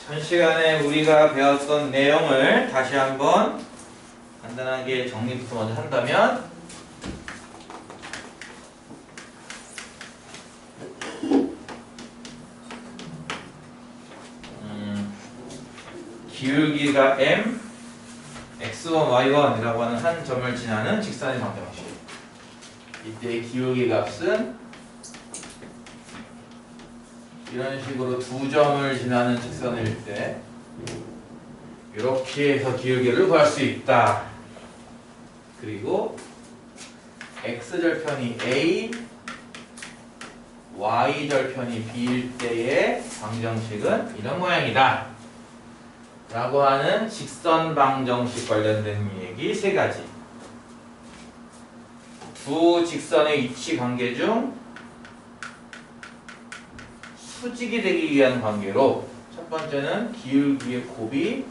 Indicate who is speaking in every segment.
Speaker 1: 전 시간에 우리가 배웠던 내용을 다시 한번 간단하게 정리부터 먼저 한다면 기울기가 m, x1, y1이라고 하는 한 점을 지나는 직선의 방정식. 이때의 기울기 값은 이런 식으로 두 점을 지나는 직선일 때 이렇게 해서 기울기를 구할 수 있다. 그리고 x절편이 a, y절편이 b일 때의 방정식은 이런 모양이다 라고 하는 직선 방정식 관련된 얘기 세 가지. 두 직선의 위치 관계 중 수직이 되기 위한 관계로 첫 번째는 기울기의 곱이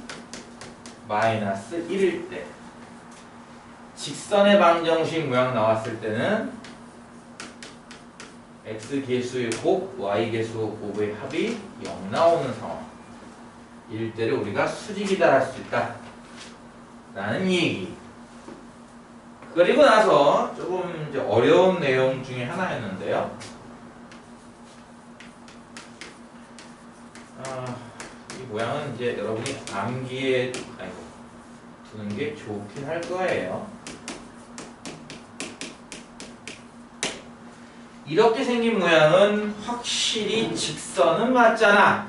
Speaker 1: 마이너스 1일 때, 직선의 방정식 모양 나왔을 때는 x 계수의 곱, y 계수 곱의 합이 0 나오는 상황. 일 때를 우리가 수직이다 할 수 있다 라는 얘기. 그리고 나서 조금 이제 어려운 내용 중에 하나였는데요. 이 모양은 이제 여러분이 암기에 두는 게 좋긴 할 거예요. 이렇게 생긴 모양은 확실히 직선은 맞잖아.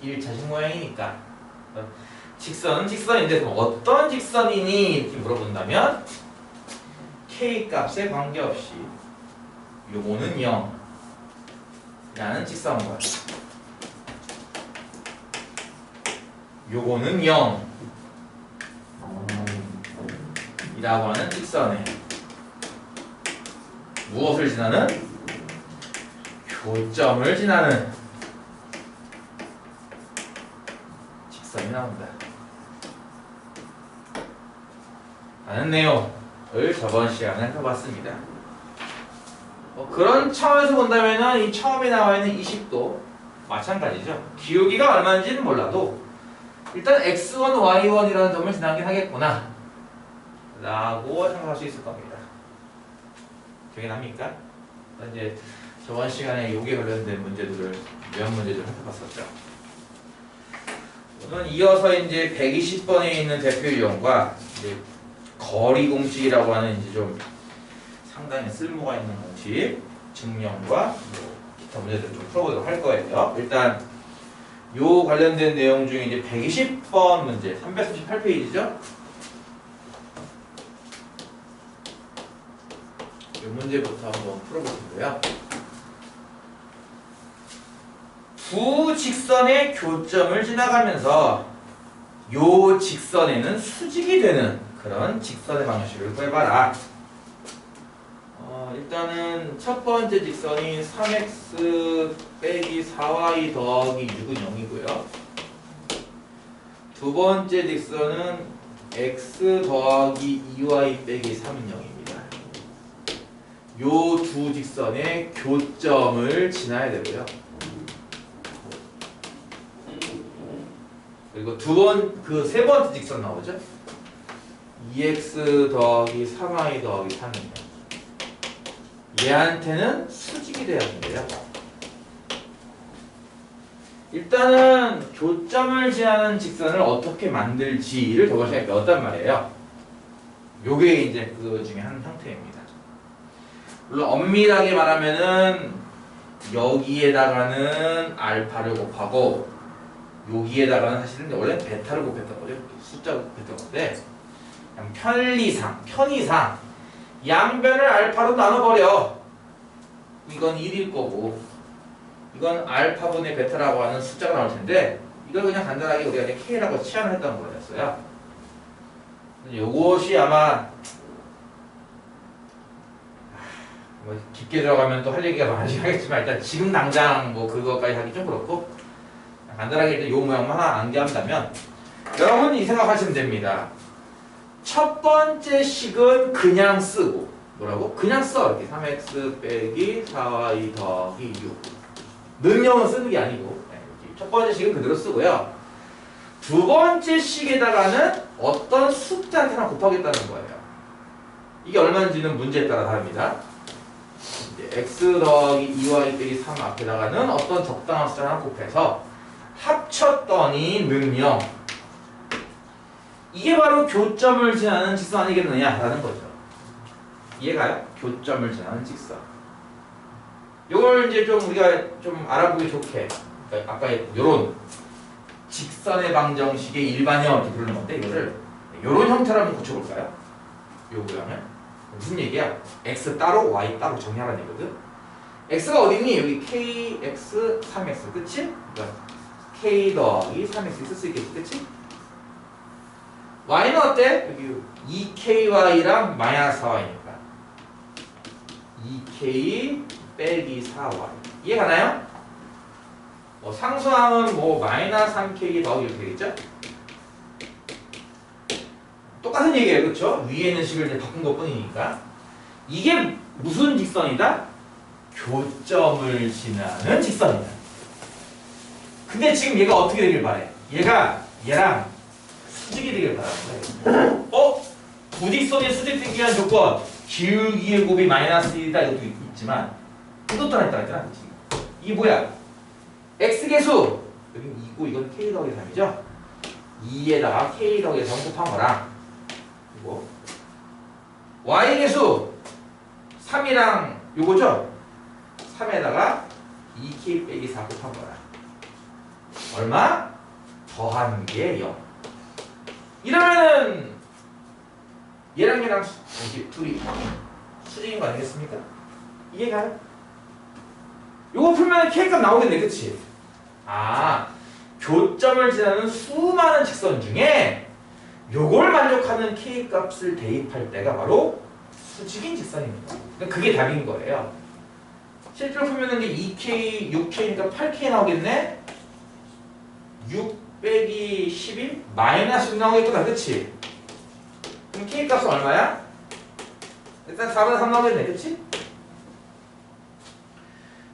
Speaker 1: 1차식 모양이니까. 직선은 직선인데 그럼 어떤 직선이니? 이렇게 물어본다면 k 값에 관계없이 요거는 0 라는 직선과 요거는 0 이라고 하는 직선에 무엇을 지나는? 교점을 지나는 직선이 나온다 라는 내용을 저번 시간에 해봤습니다. 그런 차원에서 본다면 이 처음에 나와 있는 20도 마찬가지죠. 기울기가 얼마인지는 몰라도 일단 x1, y1이라는 점을 지나긴 하겠구나 라고 생각할 수 있을 겁니다. 기억이 납니까? 이제 저번 시간에 요게 관련된 문제들을 몇 문제를 살펴봤었죠. 오늘 이어서 이제 120번에 있는 대표 유형과 이제 거리 공식이라고 하는 이제 좀 상당히 쓸모가 있는 공식, 증명과 뭐 기타 문제들 좀 풀어보도록 할 거예요. 일단 요 관련된 내용 중에 이제 120번 문제, 338페이지죠? 요 문제부터 한번 풀어볼 텐데요. 두 직선의 교점을 지나가면서 요 직선에는 수직이 되는 그런 직선의 방식을 구해봐라. 일단은 첫 번째 직선이 3x 빼기 4y 더하기 6은 0이고요. 두 번째 직선은 x 더하기 2y 빼기 3은 0입니다. 요 두 직선의 교점을 지나야 되고요. 그리고 세 번째 직선 나오죠? 2x 더하기 3y 더하기 3이요. 얘한테는 수직이 돼야 된대요. 일단은 교점을 지나는 직선을 어떻게 만들지를 저번 시간에 배웠단 말이에요. 요게 이제 그 중에 한 형태입니다. 물론 엄밀하게 말하면은 여기에다가는 알파를 곱하고 여기에다가는 사실은 원래는 베타를 곱했던 거죠. 숫자를 곱했던 건데 그냥 편의상 양변을 알파로 나눠버려. 이건 1일 거고 이건 알파분의 베타라고 하는 숫자가 나올 텐데 이걸 그냥 간단하게 우리가 그냥 K라고 치환을 했던 거였어요. 요것이 아마 뭐 깊게 들어가면 또 할 얘기가 많으시겠지만 일단 지금 당장 뭐 그거까지 하기 좀 그렇고 간단하게 일단 요 모양만 하나 암기한다면 여러분이 생각하시면 됩니다. 첫 번째 식은 그냥 쓰고 뭐라고? 그냥 써. 이렇게 3x 빼기 4y 더하기 6 능력은 쓰는 게 아니고 첫 번째 식은 그대로 쓰고요. 두 번째 식에다가는 어떤 숫자한테 하나 곱하겠다는 거예요. 이게 얼마인지는 문제에 따라 다릅니다. 이제 x 더하기 2y 빼기 3 앞에다가는 어떤 적당한 숫자 하나 곱해서 합쳤더니는요. 이게 바로 교점을 지나는 직선 아니겠느냐라는 거죠. 이해가요? 교점을 지나는 직선. 요걸 이제 좀 우리가 좀 알아보기 좋게, 그러니까 아까 요런 직선의 방정식의 일반형 이렇게 부르는 건데, 이거를 요런 형태로 한번 고쳐볼까요? 요 모양을. 무슨 얘기야? x 따로 y 따로 정리하라는 얘기거든. x가 어딨니? 여기 kx 3x 그치? 그러니까 k 더하기 3x 쓸 수 있겠지 그치? y는 어때? 여기 2ky랑 마이너스 4y니까 2k 빼기 4y 이해가나요? 뭐 상수함은 뭐 마이너스 3k 더하기 이렇게 되겠죠? 똑같은 얘기예요 그렇죠? 위에 있는 식을 이제 바꾼 것 뿐이니까 이게 무슨 직선이다? 교점을 지나는 직선이다. 근데 지금 얘가 어떻게 되길 바래? 얘랑 수직이 되길 바라는 거예요. 부직선의 수직 되기 위한 조건 기울기의 곱이 마이너스 1이다 이것도 있지만 이것도 하나 있다 그치? 이게 뭐야? x계수 여기 2고 이건 k 더하기 3이죠? 2에다가 k 더하기 3 곱한 거랑 그리고 y계수 3이랑 요거죠? 3에다가 2k 빼기 4 곱한 거랑 얼마? 더한 게 0 이러면은 얘랑 얘랑 둘이 수직인 거 아니겠습니까? 이해가요? 요거 풀면 K값 나오겠네 그치? 교점을 지나는 수많은 직선 중에 요걸 만족하는 K값을 대입할 때가 바로 수직인 직선입니다. 그러니까 그게 답인 거예요. 실제로 풀면은 이제 2K, 6K니까 8K 나오겠네? 6 빼기 11? 마이너스 6 나오겠구나 그치? 그럼 K값은 얼마야? 일단 4분의 3 나오겠네 그치?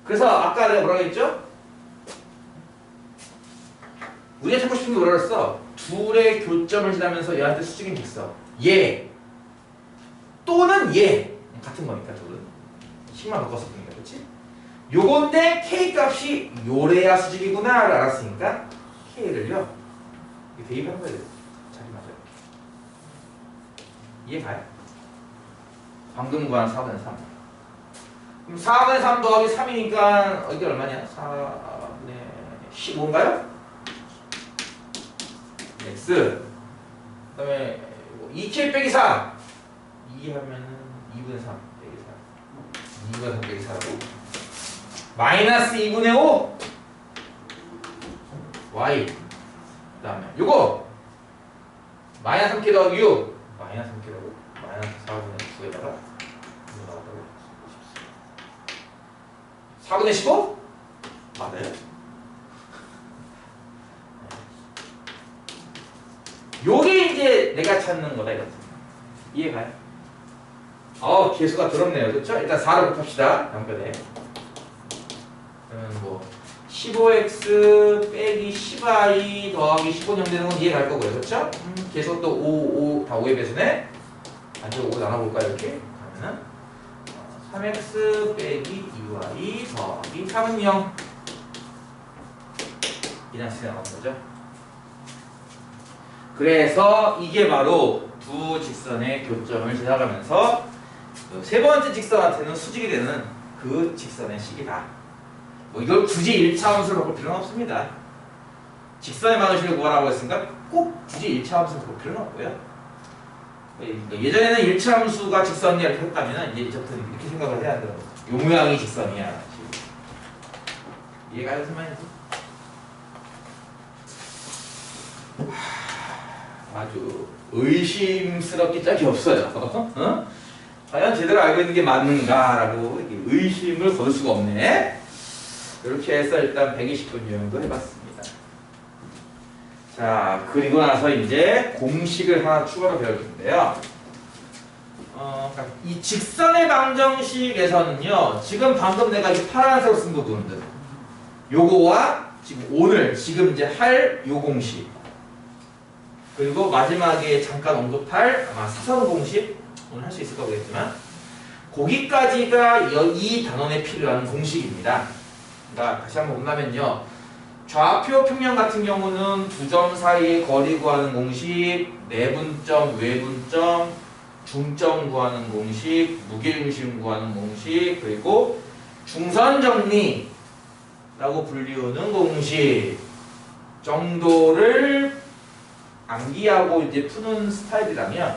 Speaker 1: 그래서 아까 내가 뭐라고 했죠? 우리가 찾고 싶은 게 뭐라고 했어? 둘의 교점을 지나면서 얘한테 수직인 직선 얘 또는 얘 같은 거니까 둘은 식만 바꿔서 보니까 그치? 요건데 K값이 요래야 수직이구나 를 알았으니까 K를요 대입한 거예요. 자리 맞아요. 이해가요? 방금 구한 4분의 3 그럼 4분의 3 더하기 3이니까 이게 얼마냐? 4분의 15인가요? x 그 다음에 2k 빼기 4 2 하면은 2분의 3 빼기 4 2분의 3 빼기 4라고 마이너스 2분의 5 y 그 다음에 요거 마이너스 3k 더하기 6 마이너스 3k라고 마이너스 4분의 9에다가 4분의 15? 맞아요? 요게 이제 내가 찾는 거다 이거지. 이해가요? 개수가 더럽네요. 그렇죠? 일단 4를 곱합시다. 양변에. 그러면 뭐 15x 빼기 10y 더하기 15 되는 건 이해갈 거고요. 그렇죠? 계속 또 5 다 5의 배수네. 안쪽 5 나눠볼까요? 이렇게? 그러면은 3x 빼기 2y 더하기 3은 0 이런 식으로 나오는 거죠. 그래서 이게 바로 두 직선의 교점을 지나가면서 세 번째 직선한테는 수직이 되는 그 직선의 식이다. 뭐 이걸 굳이 1차 함수로 볼 필요는 없습니다. 직선의 방정식을 구하라고 했으니까 꼭 굳이 1차 함수로 볼 필요는 없고요. 예전에는 1차 함수가 직선이야 이렇게 했다면 이제 이제부터 이렇게 생각을 해야 돼요. 요 모양이 직선이야. 이해가 무슨 말인지? 아주 의심스럽기 짝이 없어요. 어? 과연 제대로 알고 있는 게 맞는가라고 의심을 거둘 수가 없네. 이렇게 해서 일단 120분 정도 해봤습니다. 자, 그리고 나서 이제 공식을 하나 추가로 배울 텐데요. 이 직선의 방정식에서는요, 지금 방금 내가 이 파란색으로 쓴 부분들, 요거와 지금 이제 할 요 공식, 그리고 마지막에 잠깐 언급할 아마 사선 공식 오늘 할 수 있을까 모르겠지만 거기까지가 이 단원에 필요한 공식입니다. 그러니까 다시 한번 본다면요. 좌표 평면 같은 경우는 두 점 사이의 거리 구하는 공식, 내분점, 외분점, 중점 구하는 공식, 무게중심 구하는 공식, 그리고 중선 정리라고 불리우는 공식 정도를 암기하고 이제 푸는 스타일이라면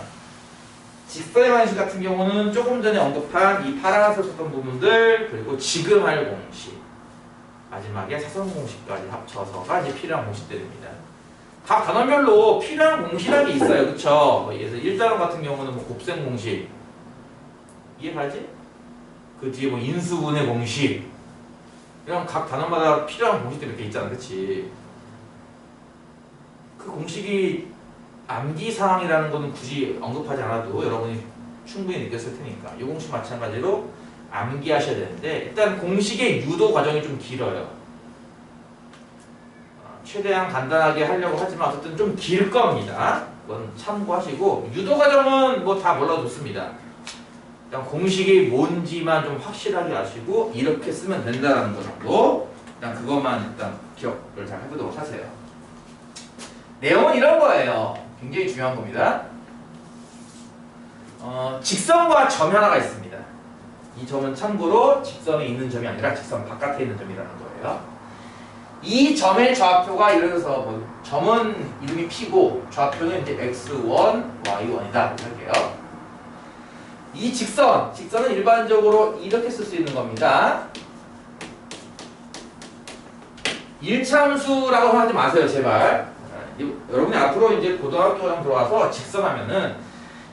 Speaker 1: 직선의 방식 같은 경우는 조금 전에 언급한 이 파란색 썼던 부분들 그리고 지금 할 공식 마지막에 사선 공식까지 합쳐서가 이제 필요한 공식들입니다. 각 단원별로 필요한 공식이라는 게 있어요. 그쵸? 예를 들어서 1단원 같은 경우는 뭐 곱셈 공식 이해가지? 그 뒤에 뭐 인수분해 공식 이런 각 단원마다 필요한 공식들이 몇 개 있잖아. 그치? 그 공식이 암기사항이라는 거는 굳이 언급하지 않아도 여러분이 충분히 느꼈을 테니까 이 공식 마찬가지로 암기하셔야 되는데 일단 공식의 유도 과정이 좀 길어요. 최대한 간단하게 하려고 하지만 어쨌든 좀 길 겁니다. 그건 참고하시고 유도 과정은 뭐 다 몰라도 좋습니다. 일단 공식이 뭔지만 좀 확실하게 아시고 이렇게 쓰면 된다는 거 정도 일단 그것만 일단 기억을 잘 해보도록 하세요. 내용은 이런 거예요. 굉장히 중요한 겁니다. 직선과 점이 하나가 있습니다. 이 점은 참고로 직선에 있는 점이 아니라 직선 바깥에 있는 점이라는 거예요. 이 점의 좌표가 예를 들어서 뭐 점은 이름이 P고 좌표는 이제 X1, Y1이다 이렇게 할게요. 이 직선은 일반적으로 이렇게 쓸 수 있는 겁니다. 일참수라고 하지 마세요, 제발. 여러분이 앞으로 이제 고등학교랑 들어와서 직선하면은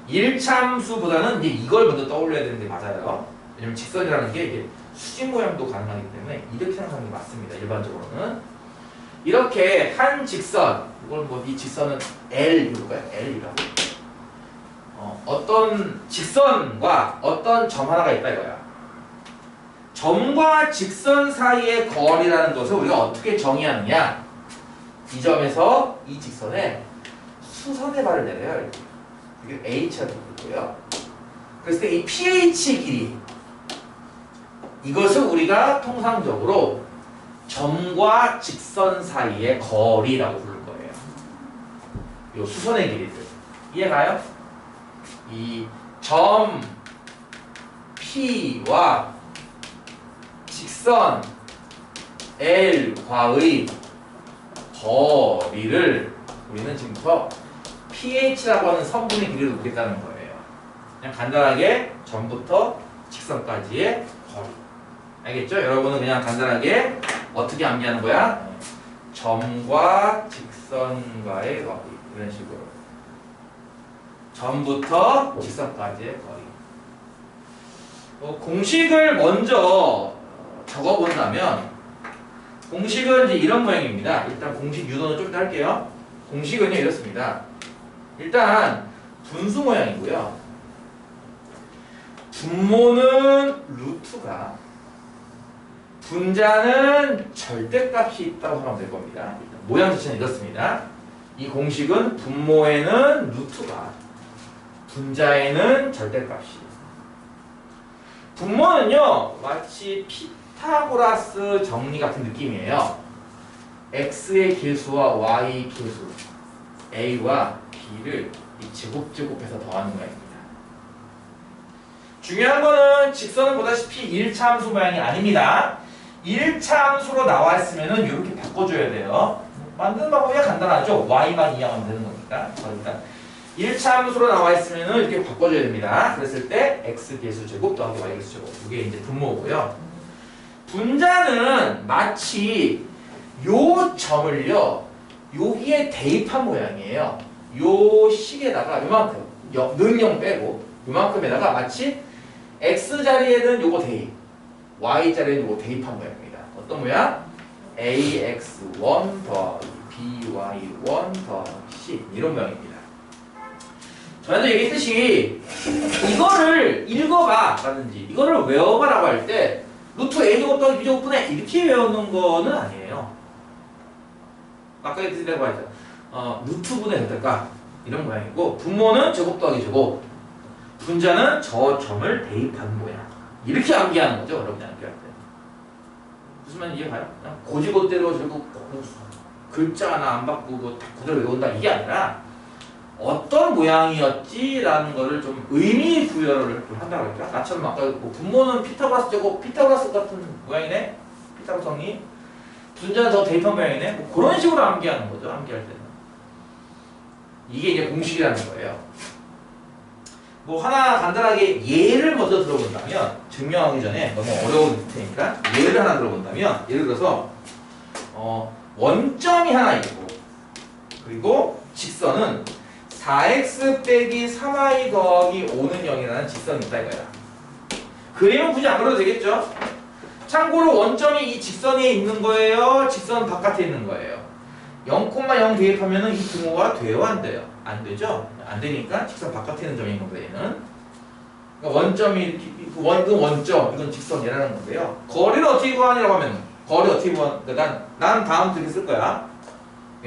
Speaker 1: 일참수보다는 이제 이걸 먼저 떠올려야 되는 게 맞아요. 왜냐면 직선이라는 게 이게 수직 모양도 가능하기 때문에 이렇게 생각하는 게 맞습니다. 일반적으로는 이렇게 한 직선, 이걸 뭐 이 직선은 L 이럴까요? L이라고. 어떤 직선과 어떤 점 하나가 있다 이거야. 점과 직선 사이의 거리라는 것을 우리가 어떻게 정의하느냐? 이 점에서 이 직선에 수선의 발을 내려요. 이게 H라고 부르고요. 그랬을 때 이 PH 길이 이것을 우리가 통상적으로 점과 직선 사이의 거리라고 부를 거예요. 이 수선의 길이들 이해가요? 이 점 P와 직선 L과의 거리를 우리는 지금부터 pH라고 하는 선분의 길이로 놓겠다는 거예요. 그냥 간단하게 점부터 직선까지의 거리. 알겠죠? 여러분은 그냥 간단하게 어떻게 암기하는 거야? 점과 직선과의 거리. 이런 식으로. 점부터 직선까지의 거리. 공식을 먼저 적어본다면 공식은 이제 이런 모양입니다. 일단 공식 유도는 좀 이따 할게요. 공식은요 이렇습니다. 일단 분수 모양이고요. 분모는 루트가 분자는 절대값이 있다고 하면 될 겁니다. 모양 자체는 이렇습니다. 이 공식은 분모에는 루트가 분자에는 절대값이 분모는요 마치 피타고라스 정리 같은 느낌이에요. x의 개수와 y 개수 a와 b를 제곱해서 더하는 거입니다. 중요한 거는 직선은 보다시피 1차함수 모양이 아닙니다. 1차함수로 나와 있으면은 이렇게 바꿔줘야 돼요. 만드는 방법이 간단하죠. y만 이항하면 되는 거니까. 그러니까 1차함수로 나와 있으면은 이렇게 바꿔줘야 됩니다. 그랬을 때 x 개수 제곱 더하기 y 개수 제곱 이게 이제 분모고요. 분자는 마치 요 점을요 여기에 대입한 모양이에요. 요 식에다가 요만큼 능용 빼고 요만큼에다가 마치 x 자리에는 요거 대입 y 자리에는 요거 대입한 모양입니다. 어떤 모양? ax1 더하기 by1 더하기 c 이런 모양입니다. 전에도 얘기했듯이 이거를 읽어봐 라든지 이거를 외워봐 라고 할 때 루트 a제곱 더하기 b제곱분의 이렇게 외우는 거는 아니에요. 아까 얘기했다고 하죠. 루트분의 절대값 이런 모양이고 분모는 제곱 더하기 제곱 분자는 저 점을 대입한 모양 이렇게 암기하는 거죠. 여러분이 암기할 때 무슨 말인지 이해가요? 그냥 고지고대로 들고 글자 하나 안 바꾸고 다 그대로 외운다 이게 아니라 어떤 모양이었지라는 거를 좀 의미 부여를 좀 한다고 할까? 나처럼 아까 뭐 분모는 피타고라스 제곱 피타고라스 같은 모양이네? 피타고라스 정리 분자는 저 대입한 모양이네? 뭐 그런 식으로 암기하는 거죠. 암기할 때는 이게 이제 공식이라는 거예요. 뭐 하나 간단하게 예를 먼저 들어본다면 증명하기 전에 너무 어려운 테니까 예를 하나 들어본다면 예를 들어서 원점이 하나 있고 그리고 직선은 4x 빼기 3y 더하기 5는 0이라는 직선이 있다 이거야. 그림은 굳이 안 그려도 되겠죠? 참고로 원점이 이 직선 위에 있는 거예요? 직선 바깥에 있는 거예요? 0,0 대입하면 이 등호가 돼요? 안 돼요? 안 되죠? 안 되니까 직선 바깥에 있는 점인 겁니다 얘는. 그러니까 원점이 이렇게 이건 원점 이건 직선이라는 건데요. 거리를 어떻게 구하냐고 하면 거리 어떻게 구하? 난 다음 이렇게 쓸 거야.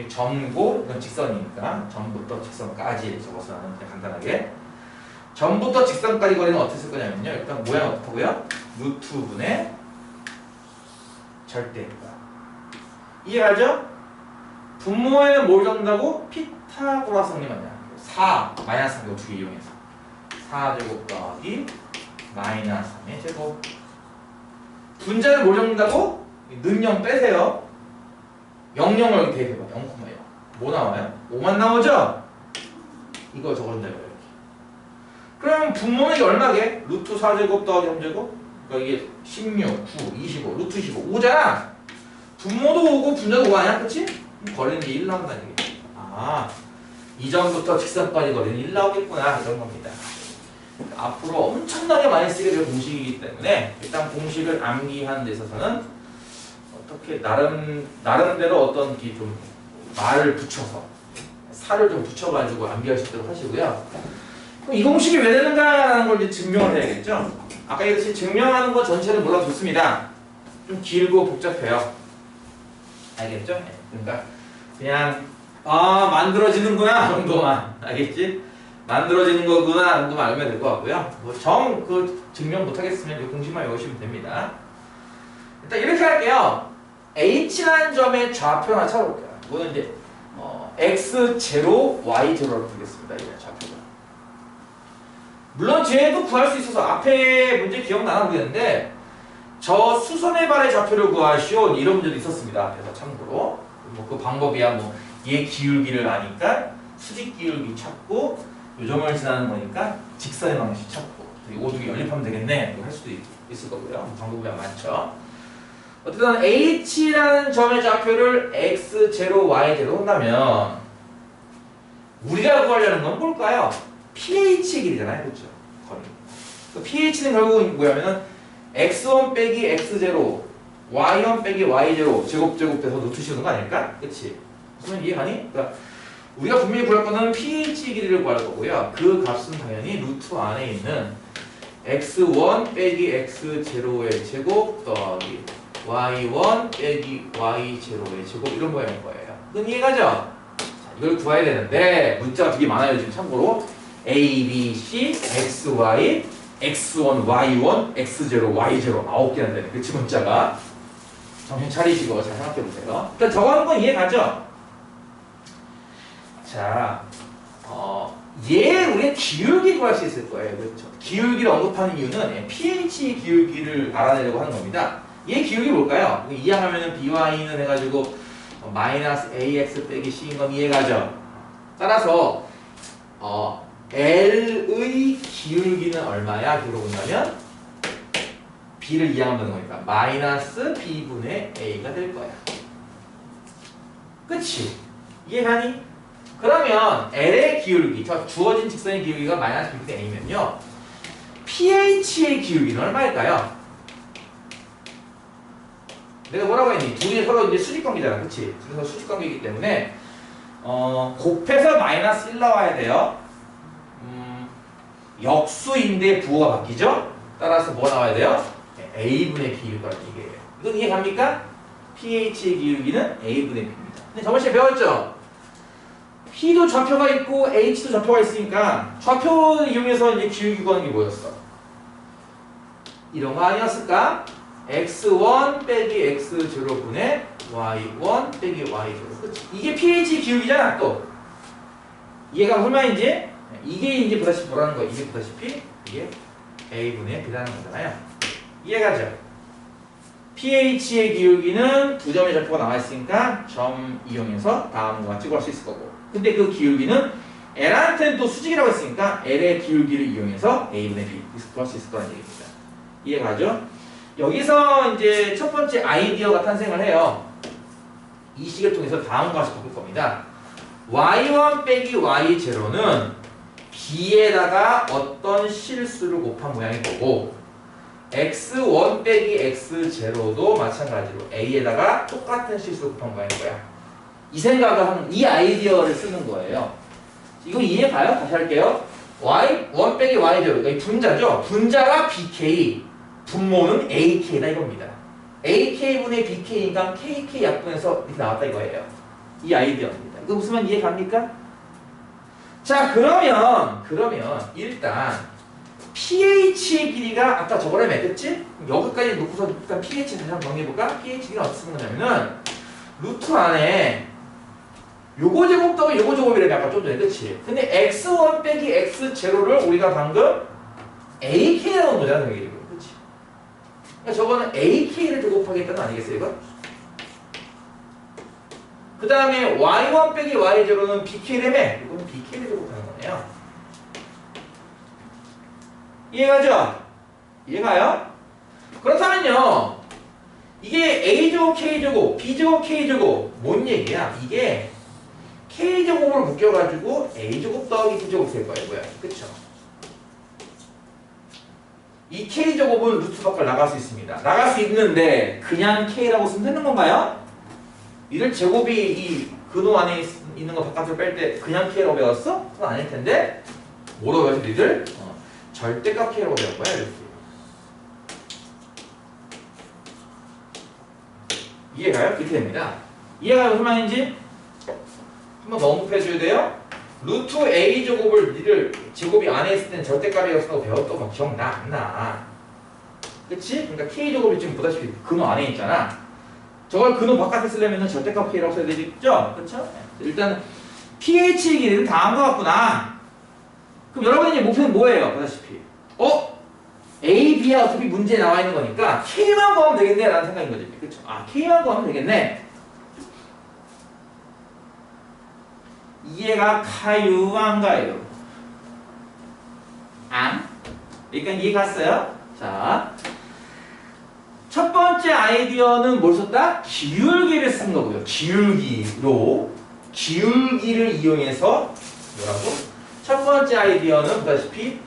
Speaker 1: 점고 이건 직선이니까 점부터 직선까지 적어서 나는 그냥 간단하게 점부터 직선까지 거리는 어떻게 쓸 거냐면요. 일단 모양 어떻고요? 루트분의 절대값. 이해가죠? 분모에는 뭘 적는다고? 피타고라스 정리 맞냐? 4 마이너스 3 이거 두 개 이용해서 4제곱 더하기 마이너스 3의 제곱. 분자를 뭘 적는다고? 는0 빼세요. 00을 여기 대입해봐. 0,0 뭐 나와요? 5만 나오죠? 이거 적어준다 이거예요. 그럼 분모는 이게 얼마게? 루트 4제곱 더하기 3제곱? 그러니까 이게 16, 9, 25, 루트 25, 5잖아? 분모도 5고 분자도 5 아니야? 그치? 거리는 이제 1 나온다는 얘기죠. 아, 이 점부터 직선까지 거리는 1 나오겠구나 이런 겁니다. 앞으로 엄청나게 많이 쓰게 될 공식이기 때문에 일단 공식을 암기하는 데 있어서는 어떻게 나름대로 어떤 좀 말을 붙여서 살을 좀 붙여가지고 암기할 수 있도록 하시고요. 그럼 이 공식이 왜 되는가라는 걸 이제 증명을 해야겠죠. 아까 이렇게 증명하는 거 전체를 몰라도 좋습니다. 좀 길고 복잡해요. 알겠죠? 그러니까 그냥 만들어지는구나 정도만 알겠지? 만들어지는 거구나 정도만 알면 될 것 같고요. 뭐 증명 못하겠으면 이 공식만 외우시면 됩니다. 일단 이렇게 할게요. H라는 점의 좌표 하나 찾아볼게요. 이거는 이제 x0, y0로 보겠습니다. 이 좌표가. 물론 쟤도 구할 수 있어서 앞에 문제 기억나나 모르겠는데 저 수선의 발의 좌표를 구하시오 이런 문제도 있었습니다. 그래서 참고로 뭐 그 방법이야 뭐 얘 기울기를 아니까 수직 기울기 찾고 요점을 지나는 거니까 직선의 방식 찾고 이 오두개 연립하면 되겠네 할 수도 있을 거고요. 방법이 많죠. 어쨌든 H라는 점의 좌표를 x0, y0 한다면 우리가 구하려는 건 뭘까요? pH의 길이잖아요. 그렇죠? 거리. pH는 결국 뭐냐면은 x1 빼기 x0 y1 빼기 y0 제곱돼서 루트 씌우는 거 아닐까? 그치? 무슨 이해가니? 그러니까 우리가 분명히 구할 거는 pH의 길이를 구할 거고요. 그 값은 당연히 루트 안에 있는 x1 빼기 x0의 제곱 더하기 y1 빼기 y0의 제곱 이런 모양일 거예요. 그건 이해가죠? 자, 이걸 구해야 되는데 문자가 되게 많아요. 지금 참고로 a, b, c, x, y, x1, y1, x0, y0 9개나 되네. 그치 문자가. 정신 차리시고 잘 생각해 보세요. 일단 적어놓은 건 이해가죠? 자, 우리가 기울기 구할 수 있을 거예요. 그렇죠? 기울기를 언급하는 이유는 pH 기울기를 알아내려고 하는 겁니다. 얘 기울기 뭘까요? 이해하면은 by는 해가지고 마이너스 ax 빼기 c인 건 이해가죠? 따라서 L의 기울기는 얼마야? 기울어 본다면 B를 이해한다는 거니까 마이너스 B분의 A가 될 거야. 그치? 이해가니? 그러면 L의 기울기, 저 주어진 직선의 기울기가 마이너스 B분의 A면요 pH의 기울기는 얼마일까요? 내가 뭐라고 했니? 둘이 서로 이제 수직관계잖아. 그치? 그래서 수직관계이기 때문에 곱해서 마이너스 1 나와야 돼요. 역수인데 부호가 바뀌죠? 따라서 뭐 나와야 돼요? A분의 B일 거라는 얘기예요. 이건 이해갑니까? pH의 기울기는 A분의 B입니다. 근데 저번 시간에 배웠죠? P도 좌표가 있고 H도 좌표가 있으니까 좌표를 이용해서 이제 기울기 구하는 게 뭐였어? 이런 거 아니었을까? x1 빼기 x0분의 y1 빼기 y0. 그치? 이게 pH 기울기잖아 또. 이해가 무슨 말인지? 이게 이제 보다시피 뭐라는 거야? 이게 보다시피 이게 a분의 b라는 거잖아요. 이해가죠? pH의 기울기는 두 점의 좌표가 나와 있으니까 점 이용해서 다음과 같이 구할 수 있을 거고. 근데 그 기울기는 L한테는 또 수직이라고 했으니까 L의 기울기를 이용해서 a분의 b 구할 수 있을 거라는 얘기입니다. 이해가죠? 여기서 이제 첫 번째 아이디어가 탄생을 해요. 이 식을 통해서 다음과 같이 바꿀 겁니다. y1 빼기 y0는 b에다가 어떤 실수를 곱한 모양일 거고 x1 빼기 x0도 마찬가지로 a에다가 똑같은 실수를 곱한 모양일 거야. 이 생각을 하는, 이 아이디어를 쓰는 거예요. 이거 이해가요? 다시 할게요. y1 빼기 y0, 그러니까 분자죠? 분자가 bk, 분모는 ak다 이겁니다. ak분의 bk니까 kk 약분해서 이렇게 나왔다 이거예요. 이 아이디어입니다. 이거 무슨 말 이해갑니까? 자, 그러면 일단 pH의 길이가 아까 저거라며, 그치? 여기까지 놓고서 일단 pH 다시 한번 정리해볼까? pH 길이가 어떻게 쓰는 거냐면은 루트 안에 요거 제곱 더하기 요거 제곱이라며 아까 좀 전에, 그치? 근데 x1 빼기 x0를 우리가 방금 ak에 넣은 거잖아, 여기. 그치? 그러니까 저거는 ak를 제곱하겠다는 거 아니겠어요, 이거? 그 다음에 y1 빼기 y0는 bk라며, 이거는 bk를 제곱하는 거네요. 이해가죠? 이해가요? 그렇다면요, 이게 a제곱 k제곱 b제곱 k제곱 뭔 얘기야? 이게 k제곱을 묶여가지고 a제곱 더하기 b제곱 될 거예요. 뭐야? 그쵸? 이 k제곱은 루트 밖을 나갈 수 있습니다. 나갈 수 있는데 그냥 k라고 쓰면 되는 건가요? 이들 제곱이 이 근호 안에 있는 거 바깥으로 뺄 때 그냥 k라고 배웠어? 그건 아닐 텐데 뭐라고 배웠어 니들? 절대값 k라고 배운 거야. 이렇게. 이해가요? 이렇게 됩니다. 이해가 무슨 말인지 한번 더 언급해줘야 돼요. 루트 a 제곱을 니들 제곱이 안에 있을 때는 절대값이었다고 배웠던 거 기억나? 안 나? 그치? 그러니까 k 제곱이 지금 보다시피 근호 안에 있잖아. 저걸 근호 바깥에 쓰려면 절대값 k라고 써야 되겠죠? 그쵸? 일단 pH 길이는 다음과 같구나. 그럼 여러분의 목표는 뭐예요? 보다시피 A, B야 어차피 문제에 나와 있는 거니까 K만 구하면 되겠네 라는 생각인 거지. 그쵸? 아, K만 구하면 되겠네. 이해가 가요? 안 가요? 안? 그러니까 이해 갔어요? 자, 첫 번째 아이디어는 뭘 썼다? 기울기를 쓴 거고요. 기울기를 이용해서 뭐라고? 첫 번째 아이디어는 보다시피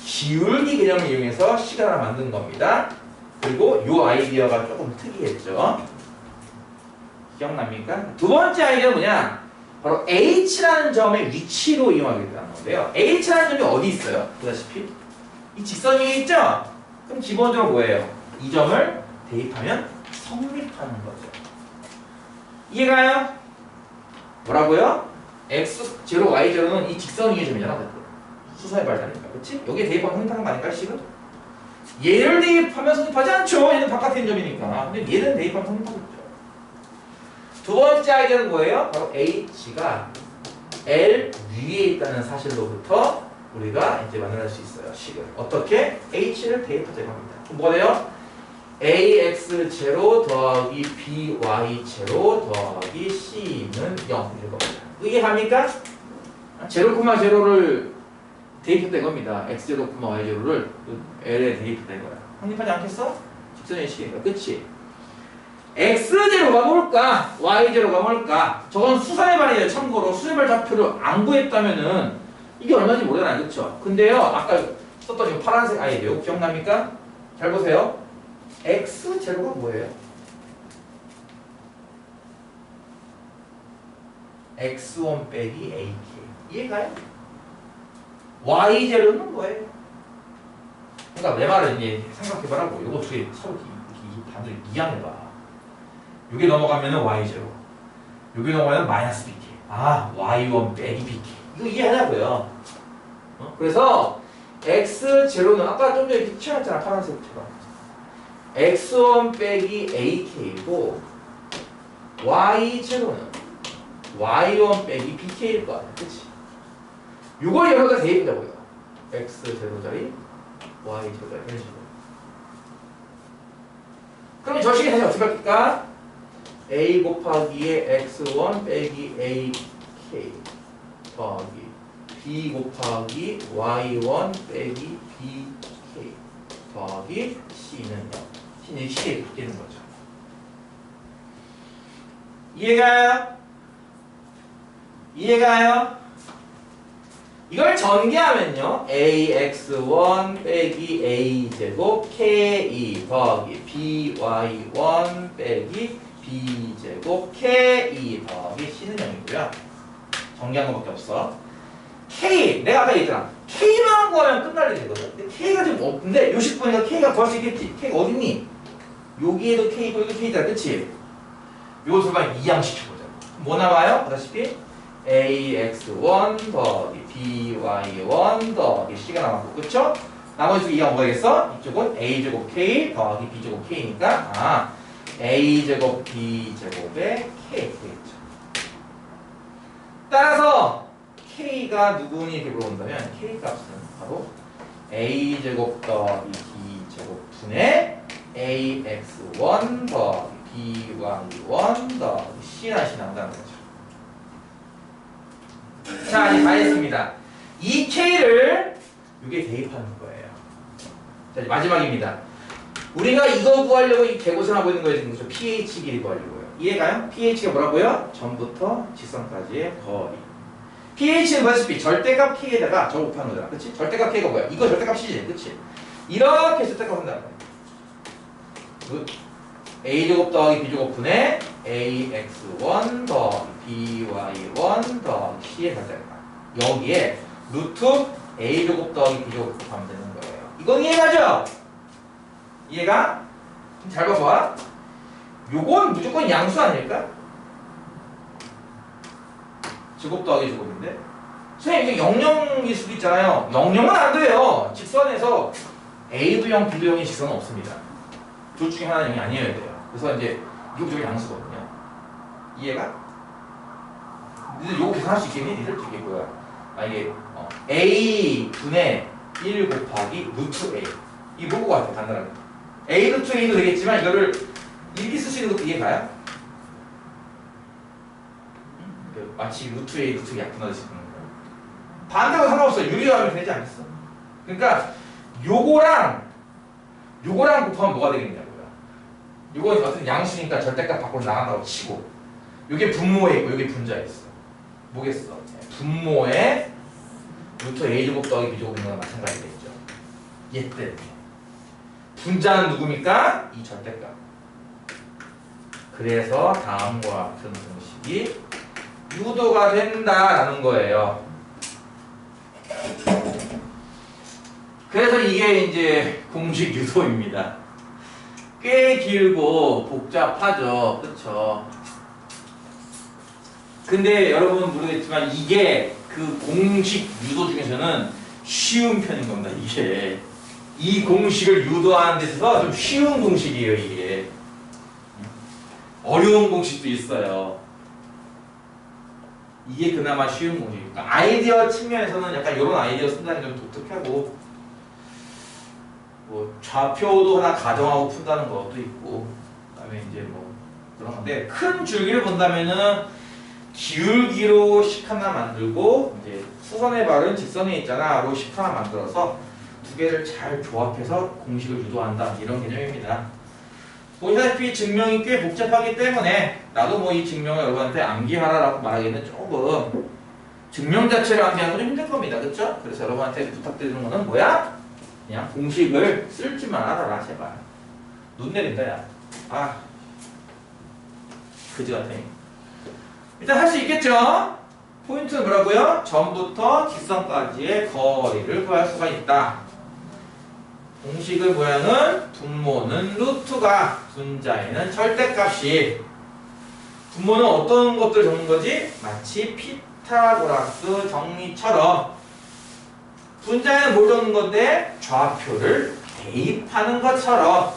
Speaker 1: 기울기 개념을 이용해서 식을 하나 만든 겁니다. 그리고 이 아이디어가 조금 특이했죠. 기억납니까? 두 번째 아이디어는 뭐냐? 바로 H라는 점의 위치로 이용하겠다는 건데요. H라는 점이 어디 있어요? 보다시피 이 직선 위에 있죠? 그럼 기본적으로 뭐예요? 이 점을 대입하면 성립하는 거죠. 이해가요? 뭐라고요? x0, y0는 이 직선 위의 점이잖아. 수선의 발달이니까, 그렇지? 여기에 대입하면 성립하는 거 아닐까, 식은? 얘를 대입하면 성립하지 않죠. 얘는 바깥에 있는 점이니까. 근데 얘는 대입하면 성립하겠죠. 두 번째 아이디어는 뭐예요? 바로 H가 L 위에 있다는 사실로부터 우리가 이제 만날 수 있어요. 식을. 어떻게? H를 대입하자고 합니다. 그럼 뭐가 돼요? AX0 더하기 BY0 더하기 C는 0일 겁니다. 이해합니까? 제로, 제로를 대입했다 이겁니다. x0, y0를 L에 대입했다 이거야. 성립하지 않겠어? 직선의 식이니까. 그치? x0가 뭘까? y0가 뭘까? 저건 수선의 발이에요. 참고로 수선의 발 좌표를 안 구했다면은 이게 얼마인지 모르잖아요. 그쵸? 근데요, 아까 썼던 이 파란색 아이디어 기억납니까? 잘 보세요. x0가 뭐예요? x1 빼기 ak. 이해가요? y0는 뭐예요? 그러니까 내 말은 이제 생각해봐라고. 요거 두 개 서로 이렇게 반대로 이양해봐. 요게 넘어가면은 y0. 요게 넘어가면 마이너스 bk. 아, y1 빼기 bk. 이거 이해하냐고요. 그래서 x0는 아까 좀 전에 칠했잖아, 파란색처럼. x1 빼기 ak이고 y0는 y1 빼기 bk일 거 아니야, 그치? 이걸 여기다 대입해보자고요. x0자리, y0자리 이런 식으로. 그럼 저 식이 다시 어떻게 바뀔까? a 곱하기의 x1 빼기 ak 더하기 b 곱하기 y1 빼기 bk 더하기 c는 0. c는 c에 바뀌는 거죠. 이해가요? 이해가요? 이걸 전개하면요. ax1 빼기 a제곱 k2 더하기 by1 빼기 b제곱 k2 더하기 c는 0이고요. 전개한 것밖에 없어. k, 내가 아까 얘기했잖아. k만 구하면 끝날 일이거든. 근데 k가 지금 없는데 요식 보니까 k가 구할 수 있겠지. k가 어딨니? 여기에도 k 있고 여기도 k 있잖아. 그치? 요거 설마 이항시켜보자. 뭐 나와요? 보다시피 ax1 더하기 by1 더하기 c가 남았고, 그쵸? 나머지 두 이가 뭐겠어? 이쪽은 a제곱 k 더하기 b제곱 k니까 아, a제곱 b제곱에 k 되겠죠. 따라서 k가 누구니 이렇게 물어본다면 k 값은 바로 a제곱 더하기 b제곱 분의 ax1 더하기 by1 더하기 c라시 나온다는 거죠. 자, 이제 다 했습니다. 이 k를 이게 대입하는 거예요. 자, 이제 마지막입니다. 우리가 이거 구하려고 이 개고생하고 있는 거예요. 지금 그렇죠? pH 길이 구하려고요. 이해가요? pH가 뭐라고요? 전부터 직선까지의 거리. pH는 보다시피 절대값 k에다가 저거 곱하는 거잖아. 그치? 절대값 k가 뭐야? 이거 절대값이지. 그치? 이렇게 절대값 한다. a제곱 더하기 b제곱 분의 ax1 더하기 by1 더하기 c의 절대값. 여기에 루트 a제곱 더하기 b제곱 곱하면 되는 거예요. 이건 이해가죠? 이해가? 잘 봐봐. 요건 무조건 양수 아닐까? 제곱 더하기 제곱인데? 선생님 이게 0,0일 수도 있잖아요. 0,0은 안 돼요. 직선에서 A도 0, B도 0인 직선은 없습니다. 둘 중에 하나는 0이 아니어야 돼요. 그래서 이제 이거 무조건 양수거든요. 이해가? 니들 요거 계산할 수 있겠니? 니들 이게 뭐야? 아 이게 A 분의 1 곱하기 루트 A. 이게 뭐고 같아 간단하게. A 루트 A도 되겠지만 이거를 이렇게 쓸 수 있는 것도 이해가요? 마치 루트 A, 루트 약분하듯이 보는 거예요. 반대로 상관없어요. 유리화하면 되지 않겠어? 그러니까 요거랑 곱하면 뭐가 되겠냐고요. 요건 어떤 양수니까 절대값 밖으로 나간다고 치고 요게 분모에 있고 요게 분자에 있어. 뭐겠어? 분모에 루트 A제곱 더하기 B제곱 있는 거랑 마찬가지겠죠. 얘 때문에. 분자는 누굽니까? 이 절대값. 그래서 다음과 같은 공식이 유도가 된다라는 거예요. 그래서 이게 이제 공식 유도입니다. 꽤 길고 복잡하죠. 그쵸? 근데 여러분 모르겠지만 이게 그 공식 유도 중에서는 쉬운 편인 겁니다. 이게 이 공식을 유도하는 데 있어서 좀 쉬운 공식이에요. 이게 어려운 공식도 있어요. 이게 그나마 쉬운 공식이니까 아이디어 측면에서는 약간 이런 아이디어 쓴다는 게 좀 독특하고 뭐 좌표도 하나 가정하고 푼다는 것도 있고 그다음에 이제 뭐 그런 건데 큰 줄기를 본다면은 기울기로 식 하나 만들고 이제 수선의 발은 직선에 있잖아로 식 하나 만들어서 두 개를 잘 조합해서 공식을 유도한다 이런 개념입니다. 보시다시피 증명이 꽤 복잡하기 때문에 나도 뭐 이 증명을 여러분한테 암기하라라고 말하기는 조금 증명 자체를 암기하는 건 좀 힘들 겁니다. 그렇죠? 그래서 여러분한테 부탁드리는 거는 뭐야? 그냥 공식을 쓸 줄만 알아라 제발. 눈 내린다 야. 아 그지 같아요. 일단 할 수 있겠죠? 포인트는 뭐라고요? 전부터 직선까지의 거리를 구할 수가 있다. 공식의 모양은 분모는 루트가 분자에는 절대값이 분모는 어떤 것들 적는 거지? 마치 피타고라스 정리처럼 분자에는 뭘 적는 건데? 좌표를 대입하는 것처럼.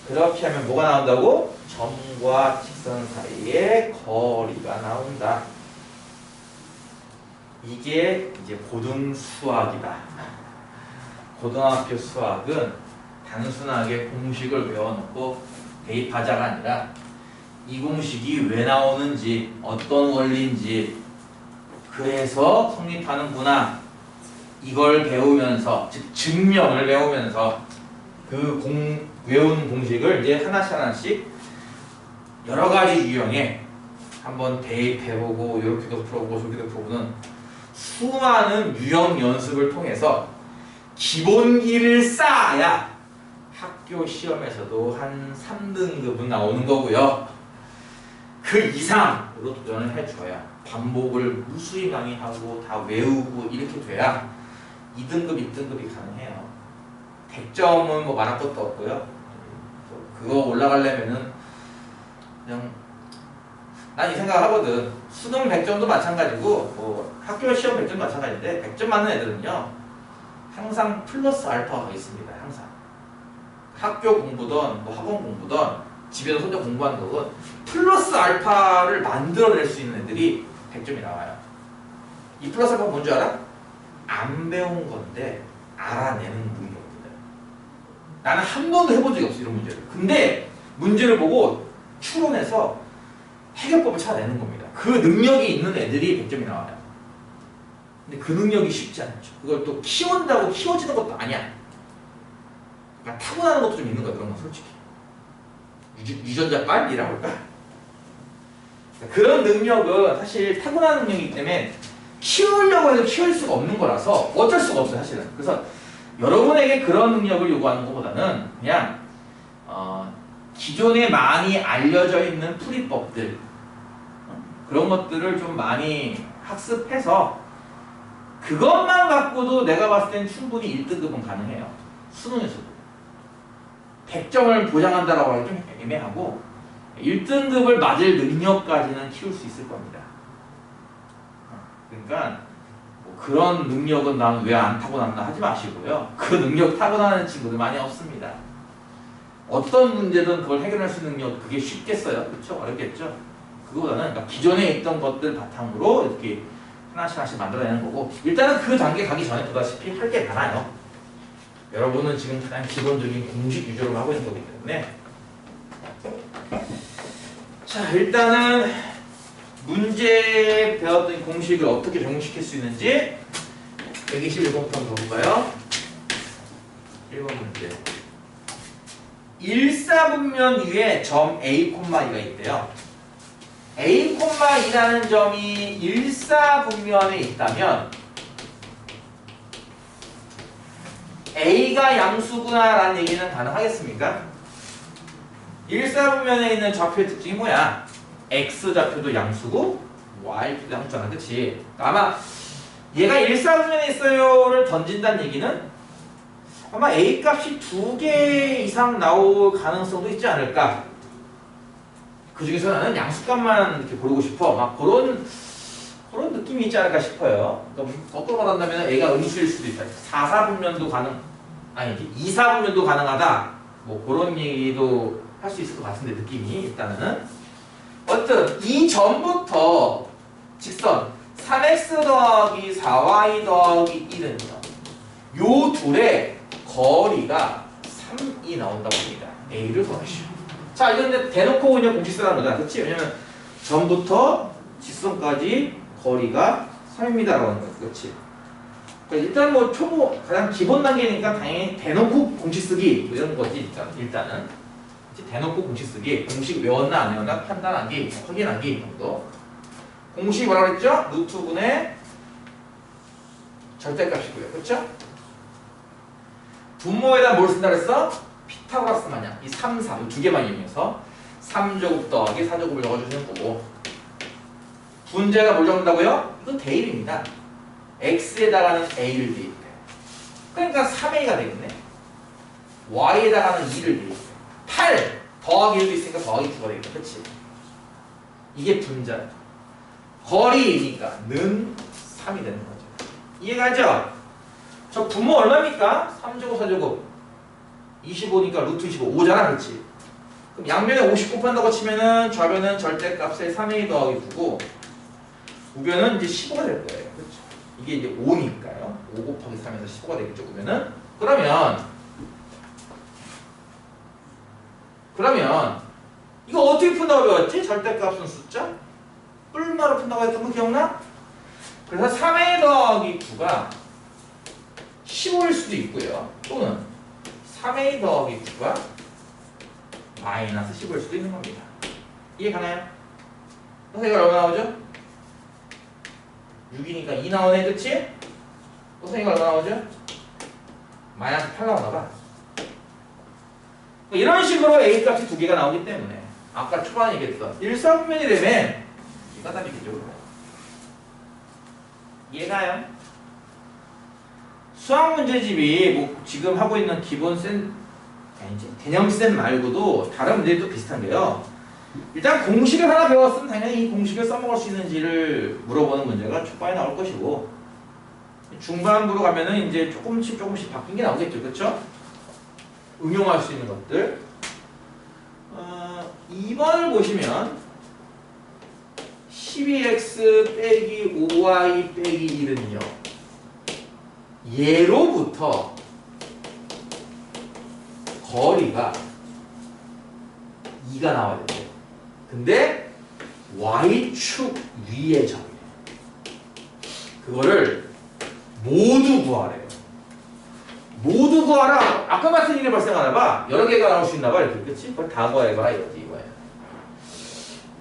Speaker 1: 그렇게 하면 뭐가 나온다고? 점과 직선 사이에 거리가 나온다. 이게 이제 고등 수학이다. 고등학교 수학은 단순하게 공식을 외워놓고 대입하자가 아니라 이 공식이 왜 나오는지, 어떤 원리인지, 그래서 성립하는구나. 이걸 배우면서, 즉 증명을 배우면서 그 외운 공식을 이제 하나씩 여러 가지 유형에 한번 대입해보고 이렇게도 풀어보고 저렇게도 풀어보는 수많은 유형 연습을 통해서 기본기를 쌓아야 학교 시험에서도 한 3등급은 나오는 거고요. 그 이상으로 도전을 해줘야 반복을 무수히 많이 하고 다 외우고 이렇게 돼야 2등급, 2등급이 가능해요. 100점은 뭐 말할 것도 없고요. 그거 올라가려면은 그냥 난 이 생각을 하거든. 수능 100점도 마찬가지고 뭐 학교 시험 100점도 마찬가지인데 100점 맞는 애들은요 항상 플러스 알파가 있습니다. 항상 학교 공부든 뭐 학원 공부든 집에서 혼자 공부하는 거건 플러스 알파를 만들어낼 수 있는 애들이 100점이 나와요. 이 플러스 알파가 뭔지 알아? 안 배운 건데 알아내는 능력이거든. 나는 한 번도 해본 적이 없어 이런 문제를. 근데 문제를 보고 추론해서 해결법을 찾아내는 겁니다. 그 능력이 있는 애들이 100점이 나와요. 근데 그 능력이 쉽지 않죠. 그걸 또 키운다고 키워지는 것도 아니야. 그러니까 타고나는 것도 좀 있는 거야. 그런 건 솔직히. 유전자 빨이라고 할까? 그런 능력은 사실 타고나는 능력이기 때문에 키우려고 해도 키울 수가 없는 거라서 어쩔 수가 없어요. 사실은. 그래서 여러분에게 그런 능력을 요구하는 것보다는 그냥 기존에 많이 알려져 있는 풀이법들 그런 것들을 좀 많이 학습해서 그것만 갖고도 내가 봤을 땐 충분히 1등급은 가능해요. 수능에서도. 100점을 보장한다라고 하기 좀 애매하고 1등급을 맞을 능력까지는 키울 수 있을 겁니다. 그러니까 뭐 그런 능력은 난 왜 안 타고났나 하지 마시고요. 그 능력 타고나는 친구들 많이 없습니다. 어떤 문제든 그걸 해결할 수 있는 능력 그게 쉽겠어요? 그렇죠? 어렵겠죠? 그거보다는 그러니까 기존에 있던 것들 바탕으로 이렇게 하나씩 만들어내는 거고 일단은 그 단계 가기 전에 보다시피 할 게 많아요. 여러분은 지금 가장 기본적인 공식 위주로 하고 있는 거기 때문에 자 일단은 문제 배웠던 공식을 어떻게 적용시킬 수 있는지 121번부터 한번 볼까요? 1번 문제 일사분면 위에 점 A, 2가 있대요. A, 2라는 점이 일사분면에 있다면 A가 양수구나 라는 얘기는 가능하겠습니까? 일사분면에 있는 좌표의 특징이 뭐야? X좌표도 양수고 Y좌표도 양수잖아. 그치? 아마 얘가 일사분면에 있어요를 던진다는 얘기는 아마 A 값이 2개 이상 나올 가능성도 있지 않을까? 그 중에서 나는 양수값만 이렇게 고르고 싶어. 막 그런 느낌이 있지 않을까 싶어요. 그러니까 거꾸로 말한다면 A가 음수일 수도 있다. 4사분면도 아니지 2사분면도 가능하다. 뭐 그런 얘기도 할 수 있을 것 같은데 느낌이 일단은 어쨌든 이 점부터 직선 3x 더하기 4y 더하기 1은요. 요 둘의 거리가 3이 나온다고 합니다. A를 구하시오. 자, 이건 이제 대놓고 그냥 공식 쓰라는 거잖아. 그렇지? 왜냐면 점부터 직선까지 거리가 3입니다라고 하는 거야. 그렇지? 그러니까 일단 뭐 초보 가장 기본 단계니까 당연히 대놓고 공식 쓰기 뭐 이런 거지. 일단은 대놓고 공식 쓰기. 공식 외웠나 안 외웠나 판단하기, 확인하기 정도. 공식 뭐라고 그랬죠? 루트분의 절대값이고요. 그렇죠? 분모에다 뭘 쓴다 그랬어? 피타고라스 마냥 이 3, 4, 이 두 개만 이용해서 3제곱 더하기 4제곱을 넣어주시는 거고 분자가 뭘 적는다고요? 이건 대입입니다. x에다가는 a를 대입해. 그러니까 3a가 되겠네. y에다가는 2를 대입해. 8 더하기 1도 있으니까 더하기 9가 되겠다. 그치? 이게 분자예요. 거리니까 는 3이 되는 거죠. 이해가죠? 저 분모 얼마입니까? 3제곱 4제곱 25니까 루트 25 5잖아, 그렇지? 그럼 양변에 50 곱한다고 치면은 좌변은 절대값의 3a 더하기 9고 우변은 이제 15가 될 거예요. 그렇죠? 이게 이제 5니까요. 5 곱하기 3에서 15가 되겠죠, 우변은. 그러면 이거 어떻게 푼다고 배웠지? 절대값은 숫자? 뿔마로 푼다고 했던 거 기억나? 그래서 3a 더하기 9가 15일 수도 있고요. 또는 3a 더하기 9가 마이너스 15일 수도 있는 겁니다. 이해 가나요? 그래서 이거 얼마 나오죠? 6이니까 2 나오네, 그치? 그래서 이거 얼마 나오죠? 마이너스 8 나오나 봐. 이런 식으로 a 값이 두 개가 나오기 때문에 아까 초반에 얘기했던 일사분면이 되면 이가 답이겠죠. 이해가요? 수학 문제집이 뭐 지금 하고 있는 기본 개념쌤 말고도 다른 문제도 비슷한 게요. 일단 공식을 하나 배웠으면 당연히 이 공식을 써먹을 수 있는지를 물어보는 문제가 초반에 나올 것이고 중반부로 가면은 이제 조금씩 바뀐 게 나오겠죠. 그렇죠? 응용할 수 있는 것들. 2번을 보시면 12x 빼기 5y 빼기 1은요. 예로부터 거리가 2가 나와야 돼요. 근데 y축 위의 점이에요. 그거를 모두 구하래요. 모두 구하라. 아까 같은 일이 발생하나 봐. 여러 개가 나올 수 있나 봐. 이렇게. 그치? 그걸 다 구해봐라. 이거지. 이거예요.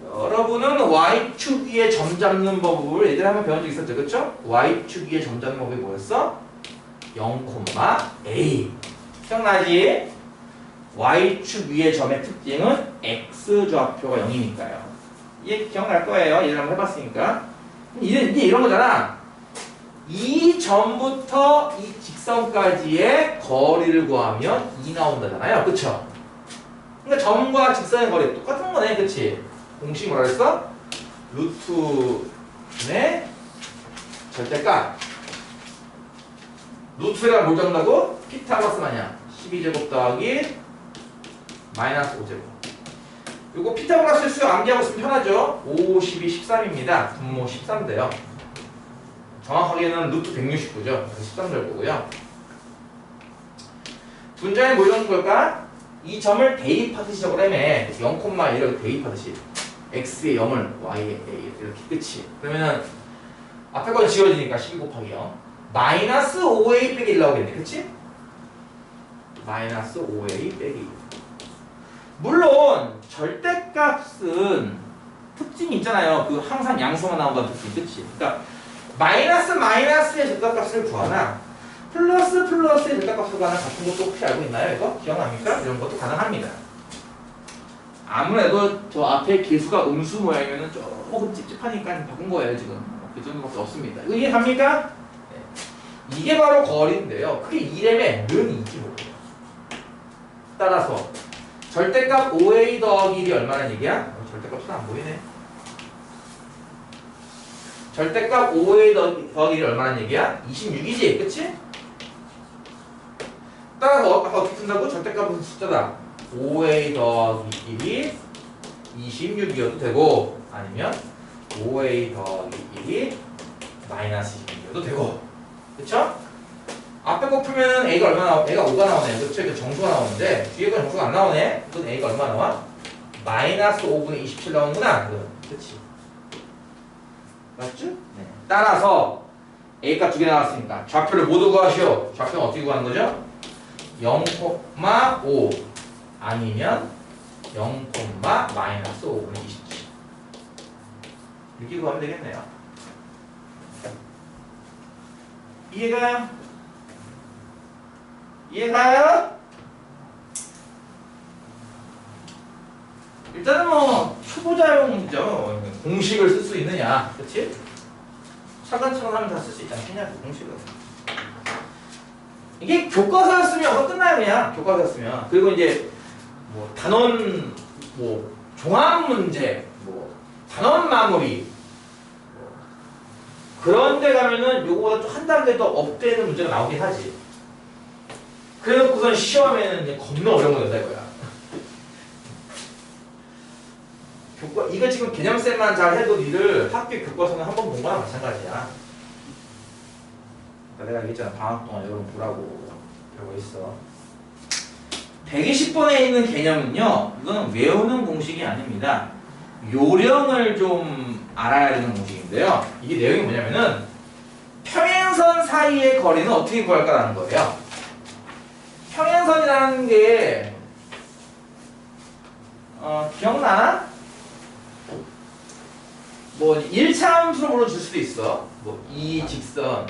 Speaker 1: 여러분은 y축 위에 점 잡는 법을 예전에 한번 배운 적 있었죠. 그쵸? y축 위에 점 잡는 법이 뭐였어? 0,a. 기억나지? y축 위의 점의 특징은 x좌표가 0이니까요. 이게 기억날 거예요. 예전에 한번 해봤으니까. 이제 이런 거잖아. 이 점부터 이 직선까지의 거리를 구하면 2 나온다잖아요. 그쵸? 그러니까 점과 직선의 거리 똑같은 거네. 그치? 공식 뭐라 그랬어? 루트의 절대값. 루트가 뭘 잡는다고? 피타고라스 마냥 12제곱 더하기 마이너스 5제곱. 요거 피타고라스 수 암기하고 있으면 편하죠? 5, 12, 13입니다. 분모 13 돼요. 정확하게는 루트 169죠. 그래서 13 될 거고요. 분자에 뭐 이런 걸까? 이 점을 대입하듯이 적으라며 0,1을 대입하듯이 x에 0을 y에 a 이렇게 끝이. 그러면은 앞에 건 지워지니까 12 곱하기 0 마이너스 5a 빼기 1 나오겠네. 그치? 마이너스 5a 빼기 1. 물론 절대값은 특징이 있잖아요. 그 항상 양수만 나온다는 특징. 그치? 그러니까 마이너스의 절대값을 구하나 플러스의 절대값을 구하나 같은 것도 혹시 알고 있나요? 이거? 기억납니까? 이런 것도 가능합니다. 아무래도 저 앞에 개수가 음수 모양이면 조금 찝찝하니까 바꾼 거예요. 지금 그 정도밖에 없습니다. 이거 이해갑니까? 네. 이게 바로 거리인데요. 그게 2램에 는 2지 뭐. 따라서 절대값 5a 더하기 1이 얼마나 얘기야? 절대값은 안 보이네. 절대값 5a 더하기 1이 얼마나 얘기야? 26이지, 그치? 따라서 아까 어떻게 푼다고? 절대값은 숫자다. 5a 더하기 1이 26이어도 되고 아니면 5a 더하기 1이 마이너스 26이어도 되고, 그쵸? 앞에 거 풀면은 a가 얼마 나와? a가 5가 나오네. 그쵸? 이렇게 정수가 나오는데 뒤에 건 정수가 안 나오네. 그럼 a가 얼마 나와? 마이너스 5분의 27 나오는구나. 그치? 맞죠? 네. 따라서 a값 2개 나왔으니까 좌표를 모두 구하시오. 좌표는 어떻게 구하는 거죠? 0,5 아니면 0, 마이너스 5분의 27 이렇게 구하면 되겠네요. 이해가요? 이해가요? 일단은 뭐 초보자용이죠. 공식을 쓸 수 있느냐, 그렇지? 차근차근 하면 다 쓸 수 있지 않겠냐, 공식을. 이게 교과서였으면 끝나요, 그냥. 교과서였으면. 그리고 이제 뭐 단원 뭐 종합 문제, 뭐 단원 마무리. 그런데 가면은 요거보다 좀 한 단계 더 업되는 문제가 나오긴 하지. 그래놓고선 시험에는 이제 겁나 어려운 거 낸다 이거야. 이거 지금 개념쌤만 잘 해도 니를 학교 교과서는 한 번 본 거랑 마찬가지야. 내가 얘기했잖아. 방학 동안 여러분 보라고. 배우고 있어. 120번에 있는 개념은요. 이거는 외우는 공식이 아닙니다. 요령을 좀 알아야 되는 공식인데요. 이게 내용이 뭐냐면은 평행선 사이의 거리는 어떻게 구할까라는 거예요. 평행선이라는 게 기억나나? 뭐 1차 함수로 물어줄 수도 있어. 뭐 이 직선은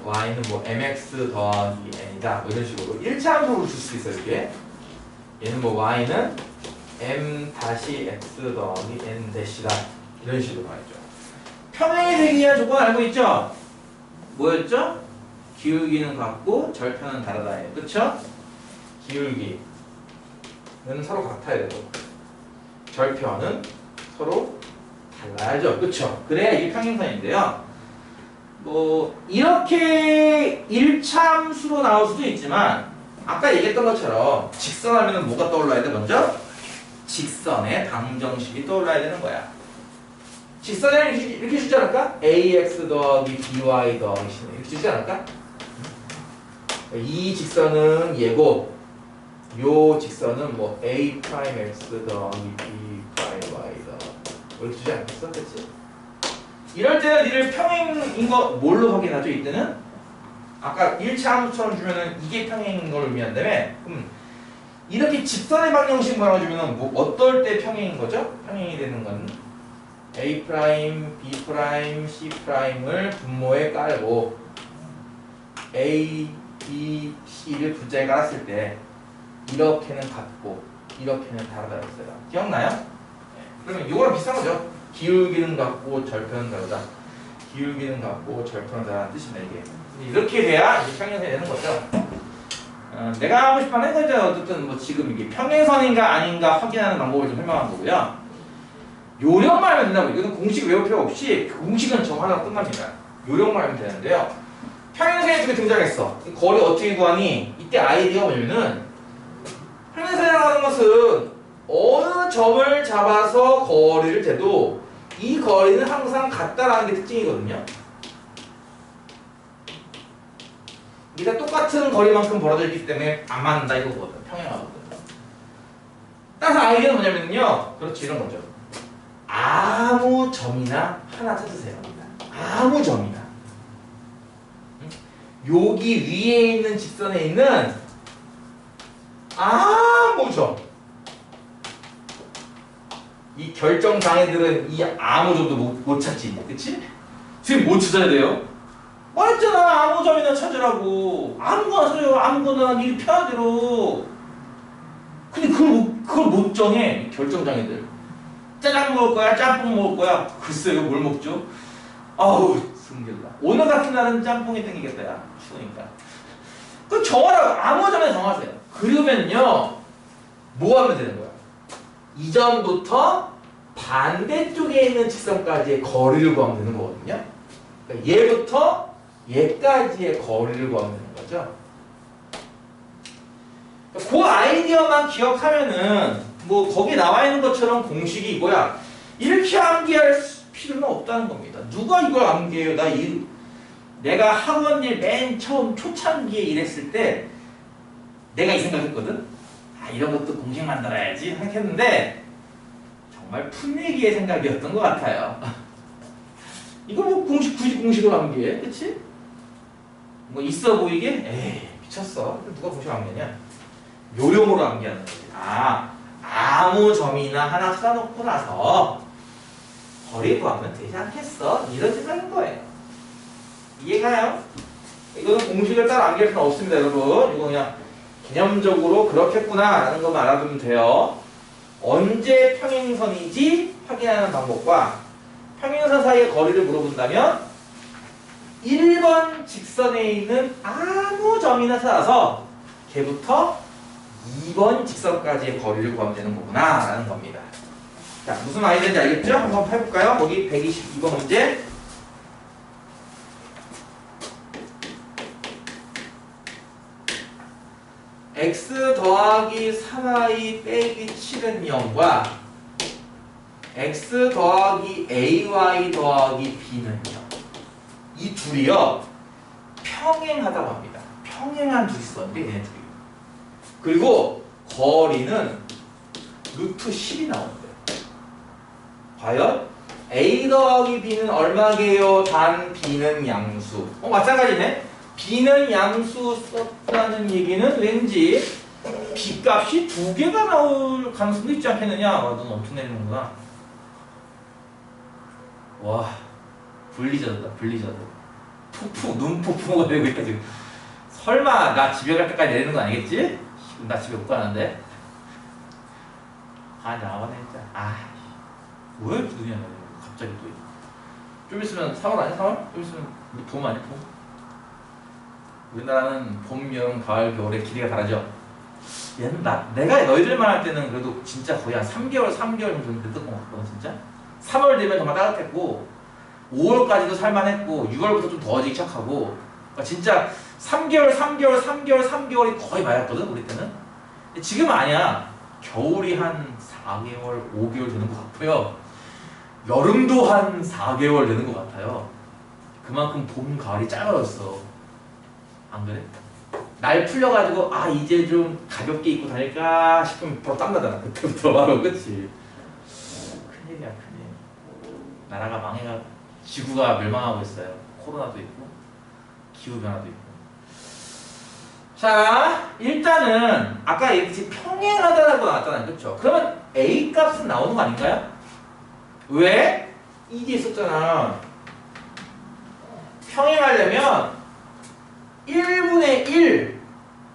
Speaker 1: y는 뭐 mx 더하기 n이다. 뭐 이런 식으로 1차 함수로 물어줄 수도 있어. 이렇게 얘는 뭐 y는 m 다시 x 더하기 n 대시다. 이런 식으로 말이죠. 평행이 되기 위한 조건 알고 있죠? 뭐였죠? 기울기는 같고 절편은 다르다예요. 그쵸? 기울기는 서로 같아야 되고 절편은 서로 달라야죠. 그쵸? 그래야 이게 평행선인데요. 뭐 이렇게 1차 함수로 나올 수도 있지만 아까 얘기했던 것처럼 직선하면 뭐가 떠올라야 돼? 먼저 직선의 방정식이 떠올라야 되는 거야. 직선에 이렇게 주지 않을까? ax 더하기 by 더하기 c는 이렇게 주지 않을까? 이 직선은 얘고 요 직선은 뭐 a 프라임 x 더하기 b 프라임 y 이렇게 주지 않겠어? 그치? 이럴 때는 니를 평행인 거 뭘로 확인하죠? 이때는 아까 1차 함수처럼 주면은 이게 평행인 걸 의미한다며? 이렇게 직선의 방정식 말아주면은 뭐 어떨 때 평행인 거죠? 평행이 되는 건 a 프라임, b 프라임, c 프라임을 분모에 깔고 a, b, c를 분자에 깔았을 때 이렇게는 같고 이렇게는 다르다고 했어요. 기억나요? 네. 그러면 이거랑 비슷한 거죠. 기울기는 같고 절편은 다르다. 기울기는 같고 절편은 다르다는 뜻입니다. 이게 이렇게 돼야 이제 평행선이 되는 거죠. 내가 하고 싶어 하는 거죠. 어쨌든 뭐 지금 이게 평행선인가 아닌가 확인하는 방법을 좀 설명한 거고요. 요령만 알면 된다고. 이거는 공식 외울 필요 없이 그 공식은 정하다가 끝납니다. 요령만 알면 되는데요. 평행선이 두 개 등장했어. 거리 어떻게 구하니? 이때 아이디어가 뭐냐면은 평행선이라고 하는 것은 어느 점을 잡아서 거리를 재도 이 거리는 항상 같다라는 게 특징이거든요. 이게 똑같은 거리만큼 벌어져 있기 때문에 안 맞는다 이거거든. 평행하거든. 따라서 아이디어는 뭐냐면요. 그렇지 이런 거죠. 아무 점이나 하나 찾으세요. 아무 점이나. 여기 위에 있는 직선에 있는 아무 점. 이 결정 장애들은 이 아무 점도 못 찾지. 그치? 지금 못 찾아야 돼요? 말했잖아. 아무 점이나 찾으라고. 아무거나 찾아요. 아무거나 니 편하대로. 근데 그걸 못 정해. 이 결정 장애들. 짜장 먹을 거야? 짬뽕 먹을 거야? 글쎄 이거 뭘 먹죠? 아우 승질나. 오늘 같은 날은 짬뽕이 땡기겠다 야. 추우니까. 그럼 정하라고. 아무 점에 정하세요. 그러면요 뭐 하면 되는 거야? 이 점부터 반대쪽에 있는 직선까지의 거리를 구하면 되는 거거든요. 그러니까 얘부터 얘까지의 거리를 구하면 되는 거죠. 그 아이디어만 기억하면은 뭐 거기 나와 있는 것처럼 공식이 이거야. 이렇게 암기할 필요는 없다는 겁니다. 누가 이걸 암기해요? 내가 학원 일 맨 처음 초창기에 일했을 때 내가 이 생각했거든. 아 이런 것도 공식 만들어야지 생각했는데 정말 풀리기의 생각이었던 것 같아요. 이거 뭐 굳이 공식으로 암기해? 그치? 뭐 있어 보이게? 에이 미쳤어. 누가 공식 암기하냐? 요령으로 암기하는 거지. 아무 점이나 하나 써놓고 나서 거리 구하면 되지 않겠어? 이런 생각인 거예요. 이해가요? 이거는 공식을 따로 암기할 필요는 없습니다, 여러분. 이거 그냥 개념적으로 그렇겠구나 라는 것만 알아두면 돼요. 언제 평행선이지 확인하는 방법과 평행선 사이의 거리를 물어본다면 1번 직선에 있는 아무 점이나 찾아서 걔부터 2번 직선까지의 거리를 구하면 되는 거구나 라는 겁니다. 자, 무슨 말이 되는지 알겠죠? 한번 해볼까요? 거기 122번 문제. x 더하기 3y 빼기 7은 0과 x 더하기 ay 더하기 b는 0. 이 둘이요 평행하다고 합니다. 평행한 둘이 있었는데 얘네 둘이. 그리고 거리는 루트 10이 나온대요. 과연 a 더하기 b는 얼마게요? 단 b는 양수. 마찬가지네. b는 양수 썼다는 얘기는 왠지 b 값이 두 개가 나올 가능성도 있지 않겠느냐. 와, 넌 엄청 내리는구나. 와, 분리자드다, 분리자드. 푹푹 눈폭풍가 되고 있다 지금. 설마 나 집에 갈 때까지 내리는 거 아니겠지? 나 집에 못 가는데. 아, 나와네 진짜. 아, 뭐야 이렇게 눈이 안 나냐 갑자기 또. 좀 있으면 3월 아니야? 3월? 좀 있으면 봄 아니야? 봄? 우리나라는 봄, 여름, 가을, 겨울에 길이가 다르죠. 얘는 내가 너희들만 할 때는 그래도 진짜 거의 한 3개월 정도 됐던 것 같거든 진짜. 3월 되면 정말 따뜻했고 5월까지도 살만했고 6월부터 좀 더워지기 시작하고 진짜 3개월이 거의 말았거든 우리 때는. 근데 지금은 아니야. 겨울이 한 4개월, 5개월 되는 것 같고요. 여름도 한 4개월 되는 것 같아요. 그만큼 봄, 가을이 짧아졌어. 안 그래? 날 풀려가지고 아 이제 좀 가볍게 입고 다닐까 싶으면 바로 땀나잖아. 그때부터 바로. 그치? 큰일이야 큰일. 나라가 망해가 지구가 멸망하고 있어요. 코로나도 있고 기후변화도 있고. 자 일단은 아까 얘기했지 평행하다라고 나왔잖아요. 그렇죠? 그러면 A 값은 나오는 거 아닌가요? 왜? 이게 있었잖아. 평행하려면 1분의 1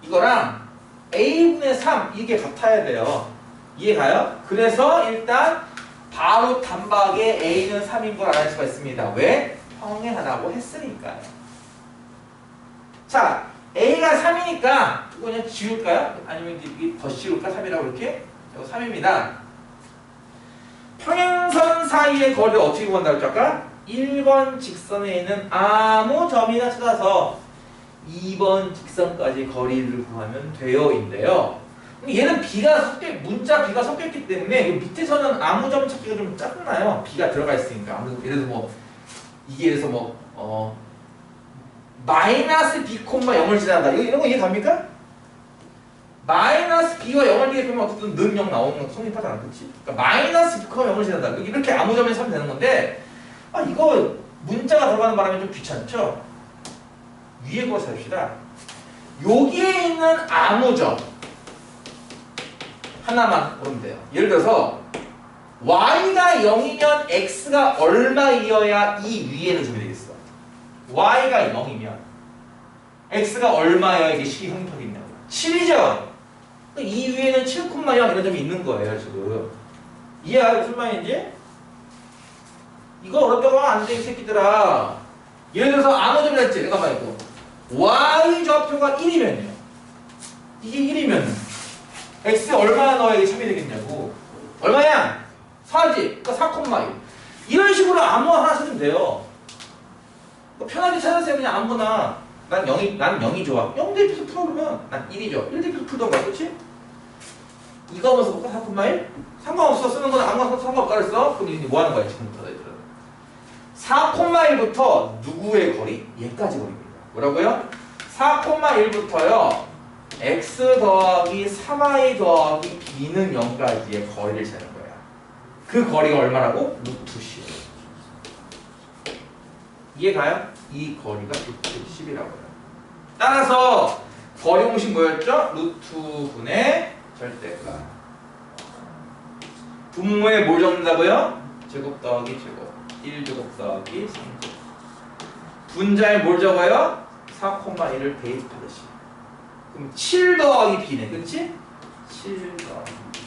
Speaker 1: 이거랑 A분의 3 이게 같아야 돼요. 이해가요? 그래서 일단 바로 단박에 A는 3인 걸 알아낼 수가 있습니다. 왜? 평행하다고 했으니까요. 자, A가 3이니까 이거 그냥 지울까요? 아니면 이게 더 씌울까? 3이라고 이렇게? 이거 3입니다. 평행선 사이의 거리를 어떻게 구한다고 했죠? 아까 1번 직선에 있는 아무 점이나 찾아서 2번 직선까지 거리를 구하면 돼요 인데요. 얘는 문자 B가 섞여있기 때문에 밑에서는 아무 점 찾기가 좀 짜증나요. B가 들어가 있으니까. 아무래도 예를 들어 이게 그래서 마이너스 B, 0을 지나간다. 이런 거 이해 갑니까? 마이너스 B와 0을 비교하면 어쨌든 는 0 나오는 건 성립하잖아. 그렇지? 그러니까 마이너스 B, 0을 지나간다. 이렇게 아무 점에 서면 되는 건데 이거 문자가 들어가는 바람에 좀 귀찮죠? 위에 거 삽시다. 여기에 있는 아무 점 하나만 보면 돼요. 예를 들어서 y가 0이면 x가 얼마이어야 이 위에는 점이 되겠어? y가 0이면 x가 얼마여야 이게 식이 성립하겠냐고. 7이죠? 이 위에는 7,0 이런 점이 있는 거예요 지금. 이해가 무슨 말인지? 이거 어렵다고 하면 안 돼 이 새끼들아. 예를 들어서 아무 점이라 했지. 내가 말고 y 좌표가 1이면요. 이게 1이면 x 얼마나 넣어야 이게 3이 되겠냐고. 얼마야? 4지. 그러니까 4,1. 이런 식으로 아무 하나 찾으면 돼요. 편하게 찾으세요. 그냥 아무거나. 난 0이 좋아. 0 대입해서 풀어보면 난 1이죠. 1 대입해서 풀던가. 그렇지? 이거 하면서 볼까? 4,1? 상관없어. 쓰는 거는 아무거나 상관없다 그랬어. 그럼 이제 뭐 하는 거야 지금부터 너희들은. 4,1부터 누구의 거리? 얘까지 거리입니다. 뭐라고요? 4,1부터요 x 더하기 3y 더하기 b는 0까지의 거리를 재는 거야. 그 거리가 얼마라고? 루트 10. 이해가요? 이 거리가 루트 10이라고 해요. 따라서 거리 공식 뭐였죠? 루트 분의 절대값. 분모에 뭘 적는다고요? 제곱 더하기 제곱 1제곱 더하기 3제곱. 분자에 뭘 적어요? 4,1을 대입하듯이. 그럼 7 더하기 b네. 그치? 7 더하기 b.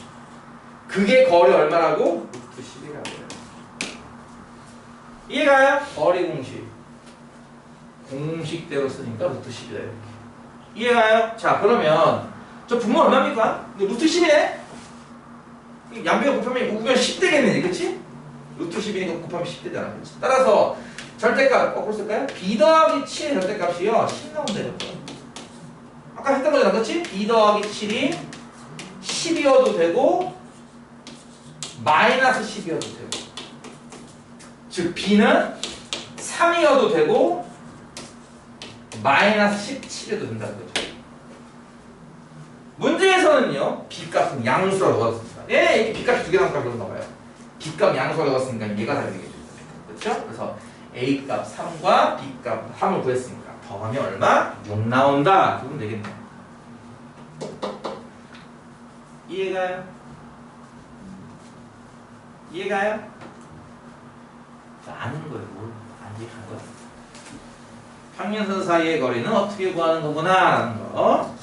Speaker 1: 그게 거리 얼마라고? 루트 10이라고 해요. 이해가요? 거리 공식. 공식대로 쓰니까 루트 10이다 이렇게. 이해가요? 자 그러면 저 분모 얼마입니까? 루트 10이네? 양변 곱하면 우변 10되겠네, 그치? 루트 10이니까 곱하면 10되잖아. 그치? 따라서 절대값 거꾸로 쓸까요? b 더하기 7의 절대값이요 10 나온다 이렇게. 아까 했던 거잖아, 그치? b 더하기 7이 10이어도 되고 마이너스 10이어도 되고, 즉 b는 3이어도 되고 마이너스 17이어도 된다는 거죠. 문제에서는요 b값은 양수라고 넣었습니다. 예, 이렇게 b값이 두 개 나올까 그런가 봐요. b값 양수라고 넣었으니까 얘가 다르게 되겠죠. 그렇죠? 그래서 a값 3과 b값 3을 구했으니까 더하면 얼마? 6 나온다. 그러면 되겠네요. 이해가요? 이해가요? 아는 거예요. 뭘 안 이해한 거야. 평면선 사이의 거리는 어떻게 구하는 거구나 하는 거.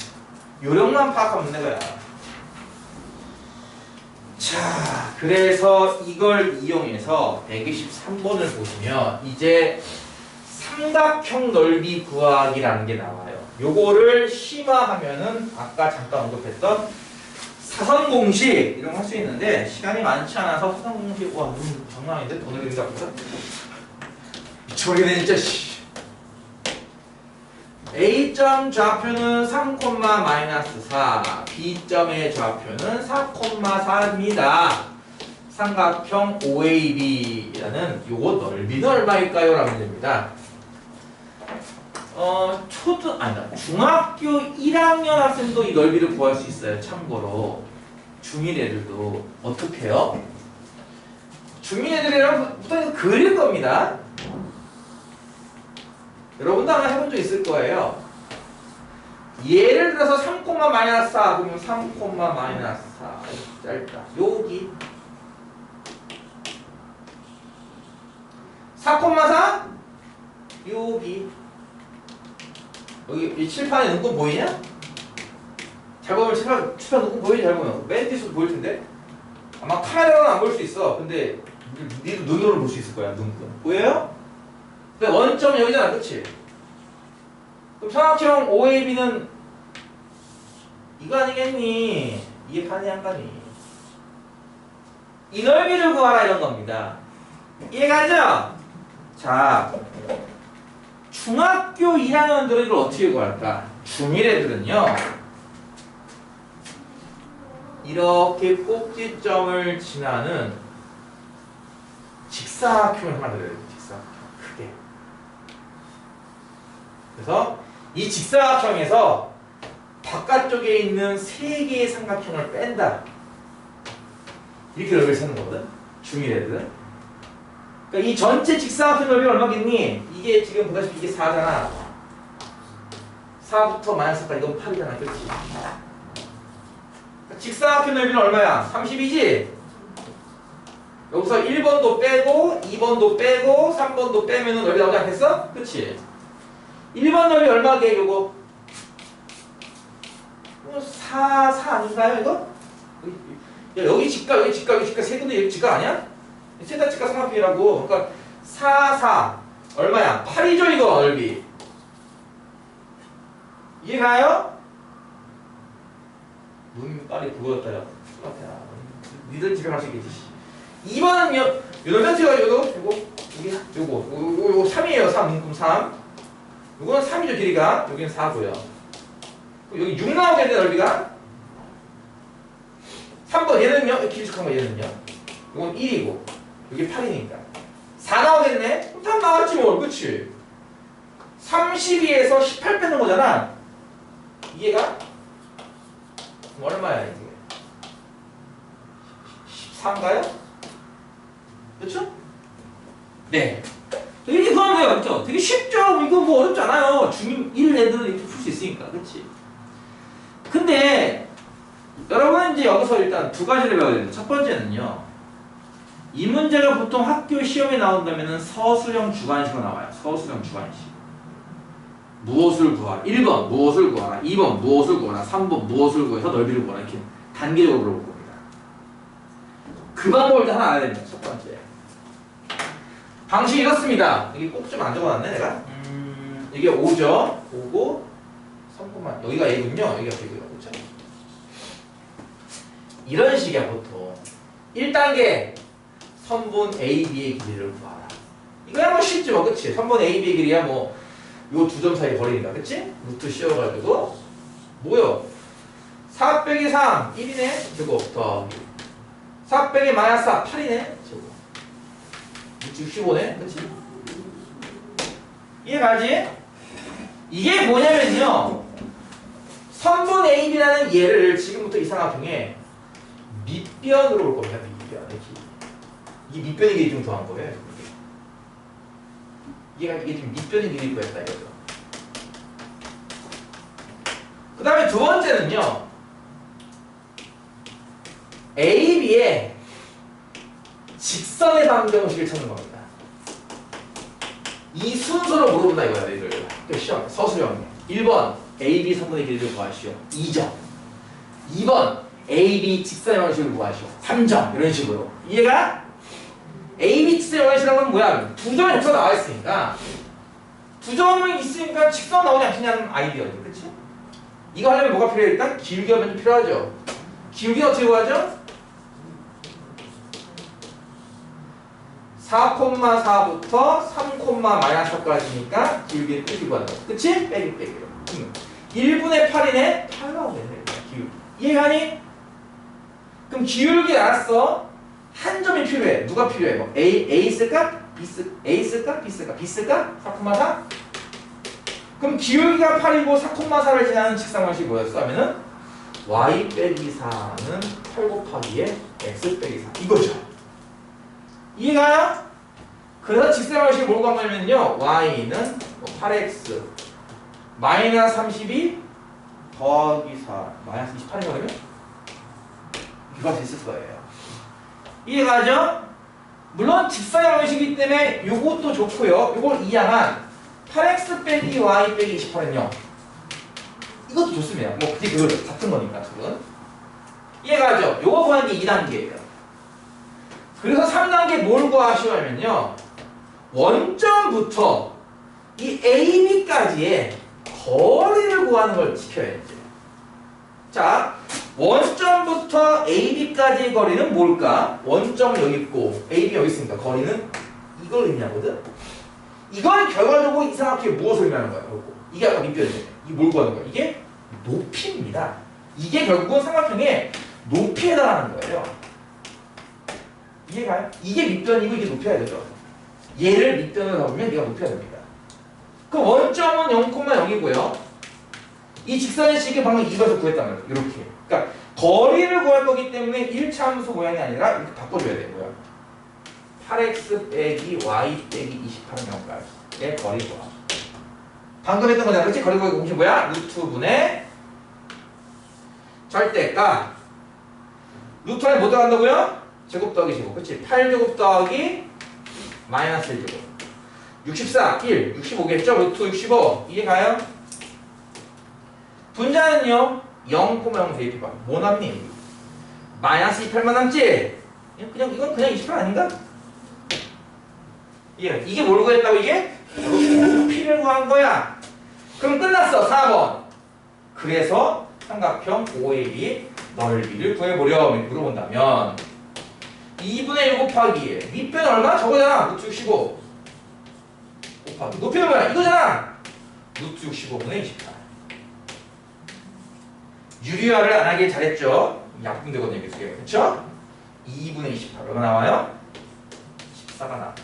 Speaker 1: 요령만 파악하면 되는 거야. 자, 그래서 이걸 이용해서 123번을 보시면 이제 삼각형 넓이 구하기라는 게 나와요. 요거를 심화하면은 아까 잠깐 언급했던 사선 공식 이런 거 할 수 있는데 시간이 많지 않아서 사선 공식 와 눈 장난 아닌데 오늘 그림자 보자. 미쳐버리겠네 진짜. A점 좌표는 3,-4, B점의 좌표는 4,4입니다. 삼각형 OAB라는 요거 넓이는 얼마일까요? 라는 문제입니다. 중학교 1학년 학생도 이 넓이를 구할 수 있어요. 참고로 중1 애들도 어떻게 해요? 중2 애들이랑 보통 그릴 겁니다. 여러분도 아마 해본 적 있을 거예요. 예를 들어서 3, -4 그러면 3, -4 짧다. 여기 4,4 여기 이 칠판에 눈금 보이냐? 잘 보면 칠판 눈금 보이지? 잘 보면 맨 뒤에서도 보일 텐데 아마 카메라로는 안 보일 수 있어. 근데 니도 눈으로 볼 수 있을 거야. 눈금 보여요? 근데 원점 여기잖아, 그치? 그럼 삼각형 OAB는 이거 아니겠니? 이해 가니 안 가니? 이 넓이를 구하라 이런 겁니다. 이해가죠? 자, 중학교 1학년들은 이걸 어떻게 구할까? 중1 애들은요 이렇게 꼭지점을 지나는 직사각형을 만들어야 돼요. 직사각형 크게. 그래서 이 직사각형에서 바깥쪽에 있는 3개의 삼각형을 뺀다. 이렇게 넓이를 세는 거거든. 중1 애들은. 그러니까 이 전체 직사각형 넓이가 얼마겠니? 이게 지금 보다시피 이게 4잖아. 4부터 -4까지 이건 8이잖아. 그렇지? 직사각형 넓이는 얼마야? 30이지? 여기서 1번도 빼고 2번도 빼고 3번도 빼면 넓이 나오지 않겠어? 그치? 1번 넓이 얼마게 요거? 4 아닌가요 이거? 야, 여기 직각 여기 직각 여기 직각 세 군데 여기 직각 아니야? 세다 직각 삼각형이라고. 그러니까 4 얼마야? 8이죠 이거 넓이. 이해가요? 눈 빨리 부었다 야. 니들 집에 갈 수 있겠지. 2번은요. 요 넓이가 요거 3이에요. 3 문금 3. 요거는 3이죠 길이가. 여기는 4고요. 여기 6 나오겠네 넓이가. 3번 얘는요. 길쭉한 거 얘는요. 요건 1이고 여기 8이니까 4 나오겠네? 그럼 다 나왔지 뭘. 그치? 32에서 18 빼는 거잖아. 이해가? 그럼 얼마야 이게? 14인가요? 그렇죠? 네. 이렇게 구하면 돼요. 그렇죠? 되게 쉽죠? 이거 뭐 어렵지 않아요. 중1 애들은 이렇게 풀 수 있으니까. 그렇지? 근데 여러분은 이제 여기서 일단 두 가지를 배워야 됩니다. 첫 번째는요. 이 문제가 보통 학교 시험에 나온다면 서술형 주관식으로 나와요. 서술형 주관식. 무엇을 구하라. 1번 무엇을 구하라. 2번 무엇을 구하라. 3번 무엇을 구해서 넓이를 구하라. 이렇게 단계적으로 물어볼 겁니다. 그 방법을 일단 하나 알아야 됩니다. 첫 번째. 방식이 이렇습니다. 여기 꼭 좀 안 적어놨네 내가. 이게 5죠. 5고 3번만. 여기가 A군요. 여기가 B고요. 그렇죠? 이런 식이야 보통. 1단계 선분 AB의 길이를 구하라. 이거야 뭐 쉽지 뭐, 그치? 선분 AB의 길이야 뭐 요 두 점 사이 거리니까, 그치? 루트 씌워가지고 뭐요? 4 빼기 3 1이네 제곱 더하기 4 빼기 마이너스 4 8이네 제곱 65네, 그치? 이해가지? 이게 뭐냐면요, 선분 AB라는 얘를 지금부터 이 삼각형에 밑변으로 볼 겁니다. 밑변. 이 밑변의 길이 좀 더한 거예요. 이게 지금 밑변의 길이일 거였다 이거죠. 그 다음에 두 번째는요, AB의 직선의 방정식을 찾는 겁니다. 이 순서로 물어본다 이거야, 너희들. 시험 서술형. 1번 AB 선분의 길이를 구하시오. 2점. 2번 AB 직선의 방정식을 구하시오. 3점. 이런 식으로. 이해가? AB 직선의 방정식이라는 건 뭐야? 두 점의 접수가 나와 있으니까, 두 점이 있으니까 직선 나오지 않겠냐는 아이디어지, 그치? 이거 하려면 뭐가 필요해? 일단 기울기 하면 필요하죠. 기울기 어떻게 구하죠? 4,4부터 3,-4까지니까 기울기를 빼기 구한다. 그치? 빼기. 1분의 8이네? 8 나오네. 기울기. 이해가니? 그럼 기울기 알았어. 한 점이 필요해. 누가 필요해? 뭐 A 쓸까? A 쓸까? B 쓸까? 4,4? 그럼 기울기가 8이고 4,4를 지나는 직사방식이 뭐였어? 하면은 y 빼기 4는 8 곱하기에 x 빼기 4 이거죠. 이해가요? 그래서 직사방식이 뭐라고 한 거냐면요, y는 8x 마이너스 32 더하기 4 마이너스 28이거든요. 이거 됐을 거예요. 이해가죠? 물론 직사방식이기 때문에 요것도 좋고요. 요걸 이양한 8x 빼기 y 빼기 28은요, 이것도 좋습니다. 뭐 그게 그거죠. 같은 거니까 둘은. 이해가죠? 요거 구하는 게 2단계예요. 그래서 3단계 뭘 구하시오 하면요, 원점부터 이 AB까지의 거리를 구하는 걸 지켜야지. 자, 원점부터 AB까지의 거리는 뭘까? 원점은 여기 있고 AB 여기 있으니까 거리는 이걸 의미하거든? 이건 결과적으로 이 삼각형이 무엇을 의미하는 거야? 이게 아까 밑변이잖아요. 이게 뭘 구하는 거야? 이게 높이입니다. 이게 결국은 삼각형의 높이에 해당하는 거예요. 이해가요? 이게 밑변이고 이게 높이야 되죠. 얘를 밑변으로 잡으면 얘가 높이가 됩니다. 그 원점은 0,0이고요. 이 직선의 식의 방금 2번에서 구했단 말이에요. 이렇게. 그러니까 거리를 구할 거기 때문에 1차함수 모양이 아니라 이렇게 바꿔줘야 되고요. 8x 빼기 y 빼기 28은 0까지의 거리 구하. 방금 했던 거잖아, 그렇지? 거리 구하기 공식 뭐야? 루트분의 절대값. 루트 안에 뭐 들어간다고요? 제곱 더하기 제곱, 그치? 8제곱 더하기 마이너스 1제곱 64, 1, 65겠죠? 루트 65 이해가요? 분자는요 0,0 대입해봐. 뭐 남니? 마이너스 28만 남지? 그냥 이건 그냥 28 아닌가? 이게 뭘 구했다고 이게? 높이를 구한 거야. 그럼 끝났어. 4번. 그래서 삼각형 OAB 넓이를 구해보려 물어본다면 2분의 1 곱하기 밑변 얼마? 저거잖아. 루트 65 곱하기 높이는 뭐야? 이거잖아. 루트 65분의 28. 유리화를 안 하길 잘했죠? 약분되거든요. 계속해요. 그쵸? 2분의 28 얼마 나와요? 14가 나와요.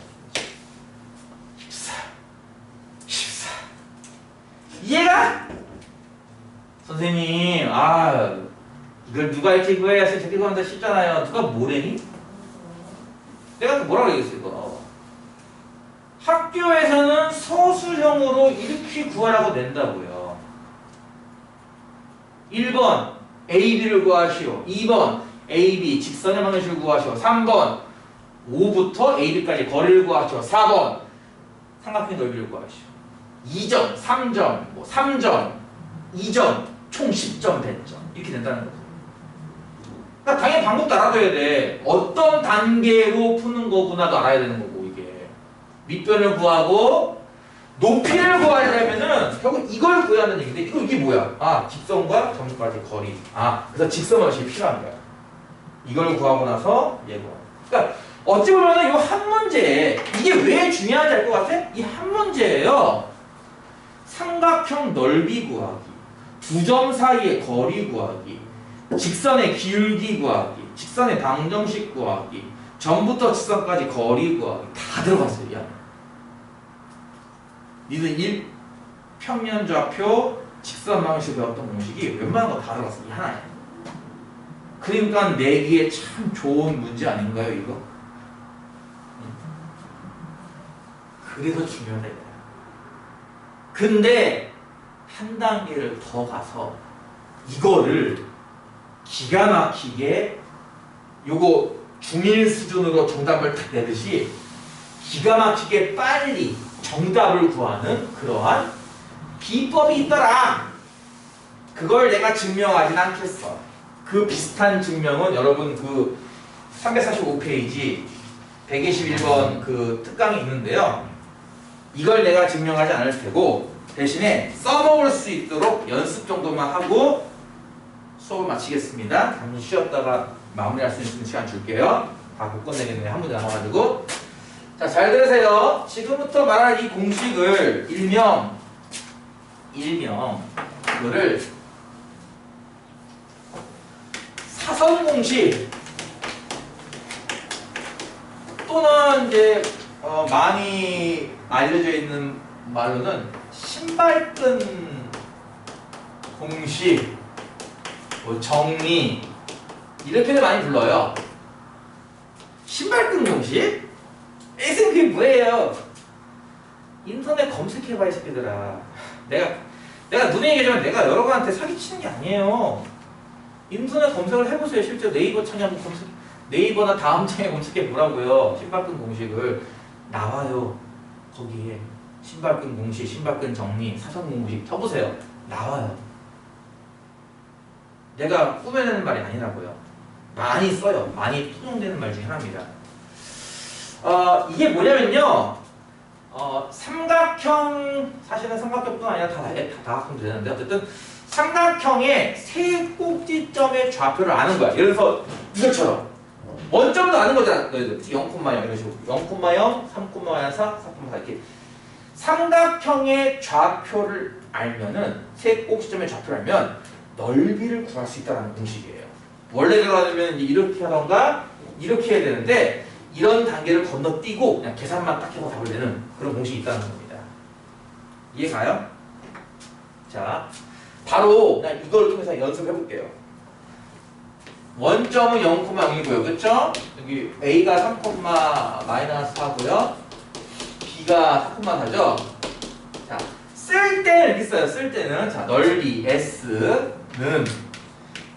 Speaker 1: 14 이해가? 선생님, 이걸 누가 이렇게 구해야 저렇게 구하면 쉽잖아요. 누가 뭐래니? 내가 또 뭐라고 얘기했어 이거. 학교에서는 서술형으로 이렇게 구하라고 낸다고요. 1번 AB를 구하시오. 2번 AB 직선의 방정식을 구하시오. 3번 5부터 AB까지 거리를 구하시오. 4번 삼각형의 넓이를 구하시오. 2점, 3점, 3점, 2점, 총 10점, 100점 이렇게 된다는 거죠. 그러니까 당연히 방법도 알아둬야 돼. 어떤 단계로 푸는 거구나도 알아야 되는 거고, 이게 밑변을 구하고 높이를 구하려면은 결국 이걸 구해야 하는 얘기인데, 이게 뭐야? 직선과 점까지 거리. 그래서 직선 방식이 필요한 거야. 이걸 구하고 나서 얘 구하고. 그러니까 어찌 보면 이 한 문제 이게 왜 중요한지 알 것 같아? 이 한 문제예요. 삼각형 넓이 구하기, 두 점 사이의 거리 구하기, 직선의 길기 구하기, 직선의 방정식 구하기, 점부터 직선까지 거리 구하기 다 들어갔어요. 이 안에. 니들 1 평면 좌표 직선 방정식 배웠던 공식이 웬만한 거 다 들어갔어. 이 하나에. 그러니까 내기에 참 좋은 문제 아닌가요, 이거? 그래서 중요하다. 근데 한 단계를 더 가서 이거를 기가 막히게 요거 중1 수준으로 정답을 딱 내듯이 기가 막히게 빨리 정답을 구하는 그러한 비법이 있더라. 그걸 내가 증명하진 않겠어. 그 비슷한 증명은 여러분 그 345페이지 121번 그 특강이 있는데요. 이걸 내가 증명하지 않을 테고 대신에 써먹을 수 있도록 연습 정도만 하고 수업을 마치겠습니다. 잠시 쉬었다가 마무리할 수 있는 시간 줄게요. 다 못 끝내겠네요. 한 문제 남아가지고. 자, 잘 들으세요. 지금부터 말할 이 공식을 일명 이거를 사선 공식 또는 이제 많이 알려져 있는 말로는 신발끈 공식, 뭐 정리 이렇게도 많이 불러요. 신발끈 공식? 에이, 그게 뭐예요? 인터넷 검색해봐 이 새끼들아. 내가 눈에 얘기하지만 내가 여러분한테 사기치는 게 아니에요. 인터넷 검색을 해보세요. 실제 네이버 창에 한번 검색, 네이버나 다음 창에 검색해 보라고요. 신발끈 공식을 나와요. 거기에 신발끈 공식, 신발끈 정리, 사선 공식 쳐보세요. 나와요. 내가 꾸며내는 말이 아니라고요. 많이 써요. 많이 통용되는 말 중에 하나입니다. 이게 뭐냐면요. 삼각형, 사실은 삼각형뿐 아니라 다각형도 되는데 어쨌든 삼각형의 세 꼭지점의 좌표를 아는 거야. 예를 들어서 이것처럼 원점도 아는 거잖아. 0,0 이런 식으로 0,0, 3,4, 4,4 이렇게 삼각형의 좌표를 알면은 세 꼭지점의 좌표를 알면 넓이를 구할 수 있다는 공식이에요. 원래대로 하면 이렇게 하던가 이렇게 해야 되는데 이런 단계를 건너뛰고 그냥 계산만 딱 해서 답을 내는 그런 공식이 있다는 겁니다. 이해가요? 자, 바로 그냥 이걸 통해서 연습해 볼게요. 원점은 0,0이고요. 그쵸? 여기 A가 3,-4고요. B가 4,4죠? 자, 쓸 때는 이렇게 써요. 쓸 때는 자, 넓이 S는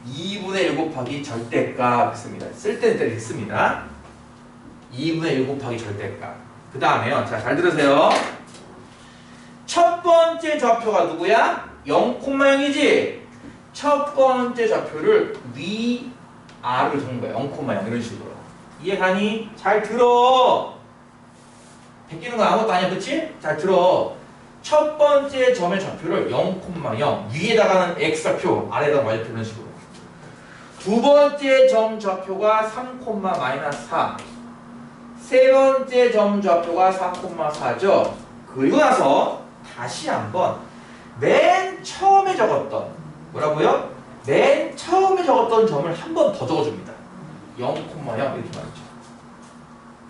Speaker 1: 2분의 1 곱하기 절대값 씁니다. 쓸 때는 이렇게 씁니다. 2분의 1 곱하기 절대값. 그 다음에요. 자, 잘 들으세요. 첫 번째 좌표가 누구야? 0,0이지? 첫 번째 좌표를 위, 아를 적는 거야. 0,0 이런 식으로. 이해가니? 잘 들어. 베끼는 건 아무것도 아니야. 그치? 잘 들어. 첫 번째 점의 좌표를 0,0 위에다가는 X좌표, 아래에다가 Y좌표 이런 식으로. 두 번째 점 좌표가 3,-4. 세 번째 점 좌표가 4,4죠. 그리고 나서 다시 한번 맨 처음에 적었던 뭐라고요? 맨 처음에 적었던 점을 한 번 더 적어줍니다. 0,0 이렇게 말했죠.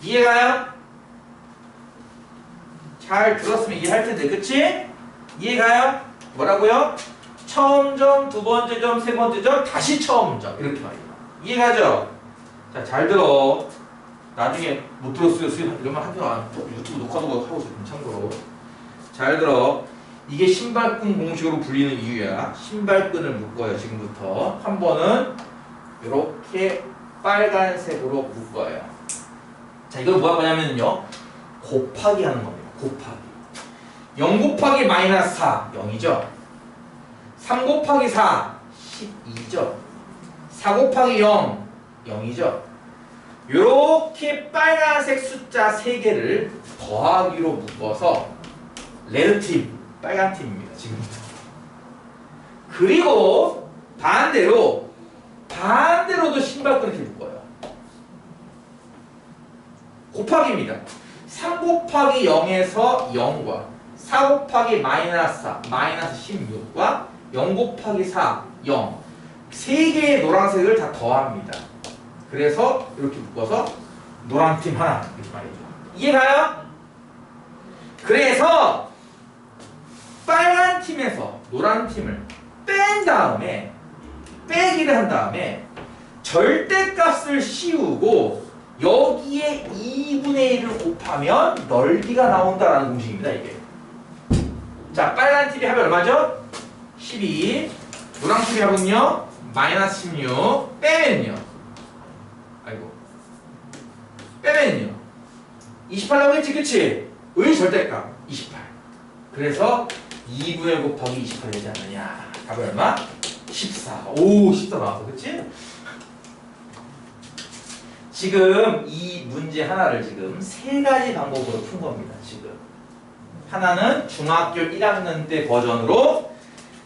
Speaker 1: 이해가요? 잘 들었으면 이해할 텐데, 그치? 이해가요? 뭐라고요? 처음 점, 두 번째 점, 세 번째 점, 다시 처음 점 이렇게 말이에요. 이해가죠? 자, 잘 들어. 나중에 못 들었어요. 이러면 하지 마. 유튜브 녹화도 하고 있어. 참고로. 잘 들어. 이게 신발끈 공식으로 불리는 이유야. 신발끈을 묶어요. 지금부터. 한 번은 이렇게 빨간색으로 묶어요. 자, 이걸 뭐가 뭐냐면요. 곱하기 하는 겁니다. 곱하기. 0 곱하기 마이너스 4, 0이죠. 3 곱하기 4, 12죠. 4 곱하기 0, 0이죠. 요렇게 빨간색 숫자 3개를 더하기로 묶어서 레드팀, 빨간팀입니다. 지금부터. 그리고 반대로도 신발끈을 이렇게 묶어요. 곱하기입니다. 3 곱하기 0에서 0과 4 곱하기 마이너스 4, 마이너스 16과 0 곱하기 4, 0 세 개의 노란색을 다 더합니다. 그래서 이렇게 묶어서 노란 팀 하나 이렇게 말이죠. 이해가요? 그래서 빨간 팀에서 노란 팀을 뺀 다음에 빼기를 한 다음에 절대값을 씌우고 여기에 2분의 1을 곱하면 넓이가 나온다라는 공식입니다. 이게. 자, 빨간 팀이 하면 얼마죠? 12. 노란 팀이 하면요 마이너스 16. 빼면요 아이고 빼면요 28라고 했지, 그치? 의 절대값 28. 그래서 2분의 1 곱하기 28 되지 않느냐. 답은 얼마? 14. 오, 14 나왔어, 그치? 지금 이 문제 하나를 지금 세 가지 방법으로 푼 겁니다. 지금 하나는 중학교 1학년 때 버전으로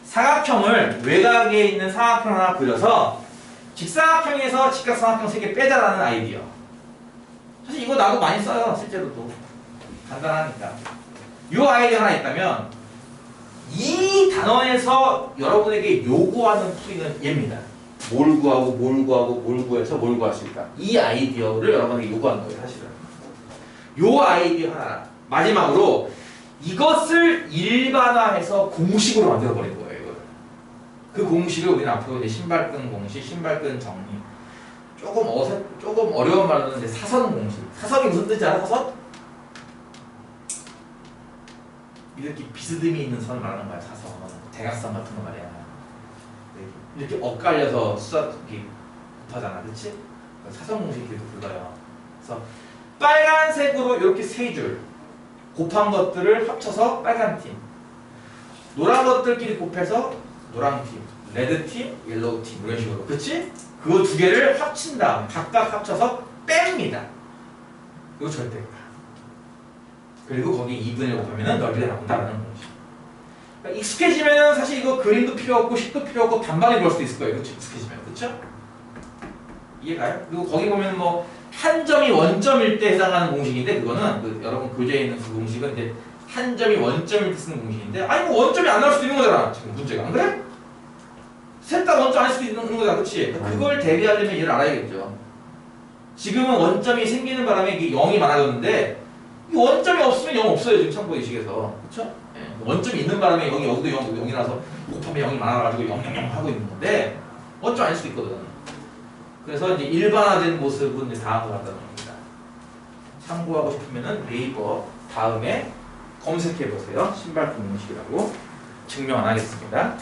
Speaker 1: 사각형을 외곽에 있는 사각형 하나 그려서 직사각형에서 직각삼각형 3개 빼자라는 아이디어. 사실 이거 나도 많이 써요. 실제로도 간단하니까. 이 아이디어 하나 있다면 이 단원에서 여러분에게 요구하는 풀이는 얘입니다. 뭘 구하고 뭘 구하고 뭘 구해서 뭘 구할 수 있다. 이 아이디어를 여러분에게 요구하는 거예요. 사실은 요 아이디어 하나 마지막으로 이것을 일반화해서 공식으로 만들어버린 거예요. 이걸. 그 공식을 우리는 앞으로 이제 신발끈 공식, 신발끈 정리 조금 어려운 말로는 이제 사선 공식. 사선이 무슨 뜻인지 알아? 사선? 이렇게 비스듬히 있는 선을 말하는 거야. 사선 대각선 같은 거 말이야. 이렇게 엇갈려서 수학이 곱하잖아, 그렇지? 사선 공식끼리도 불러요. 그래서 빨간색으로 이렇게 세 줄 곱한 것들을 합쳐서 빨간 팀, 노란 것들끼리 곱해서 노란 팀, 레드 팀, 옐로우 팀 이런 식으로, 그렇지? 그 두 개를 합친 다음 각각 합쳐서 뺍니다. 이거 절대값. 그리고 거기 2분의 1 곱하면 넓이가 나온다는 공식. 그러니까 익숙해지면 사실 이거 그림도 필요 없고 식도 필요 없고 단방에 볼 수도 있을 거예요. 그렇죠? 익숙해지면. 그렇죠? 이해가요? 그리고 거기 보면 뭐 한 점이 원점일 때 해당하는 공식인데 그거는 그 여러분 교재에 있는 그 공식은 이제 한 점이 원점일 때 쓰는 공식인데 아니 뭐 원점이 안 나올 수도 있는 거잖아. 지금 문제가. 안 그래? 셋 다 원점 아닐 수도 있는 거잖아. 그렇지? 그걸 대비하려면 얘를 알아야겠죠. 지금은 원점이 생기는 바람에 이게 0이 많아졌는데 이 원점이 없으면 0 없어요. 지금 참고의식에서. 그렇죠? 원점이 있는 바람에 여기도 0이라서 곱하면 0이 많아가지고 0, 0, 0 하고 있는 건데 원점 아닐 수도 있거든. 그래서 이제 일반화된 모습은 이제 다음과 같다는 겁니다. 참고하고 싶으면은 네이버 다음에 검색해 보세요. 신발 공식이라고 증명 안 하겠습니다.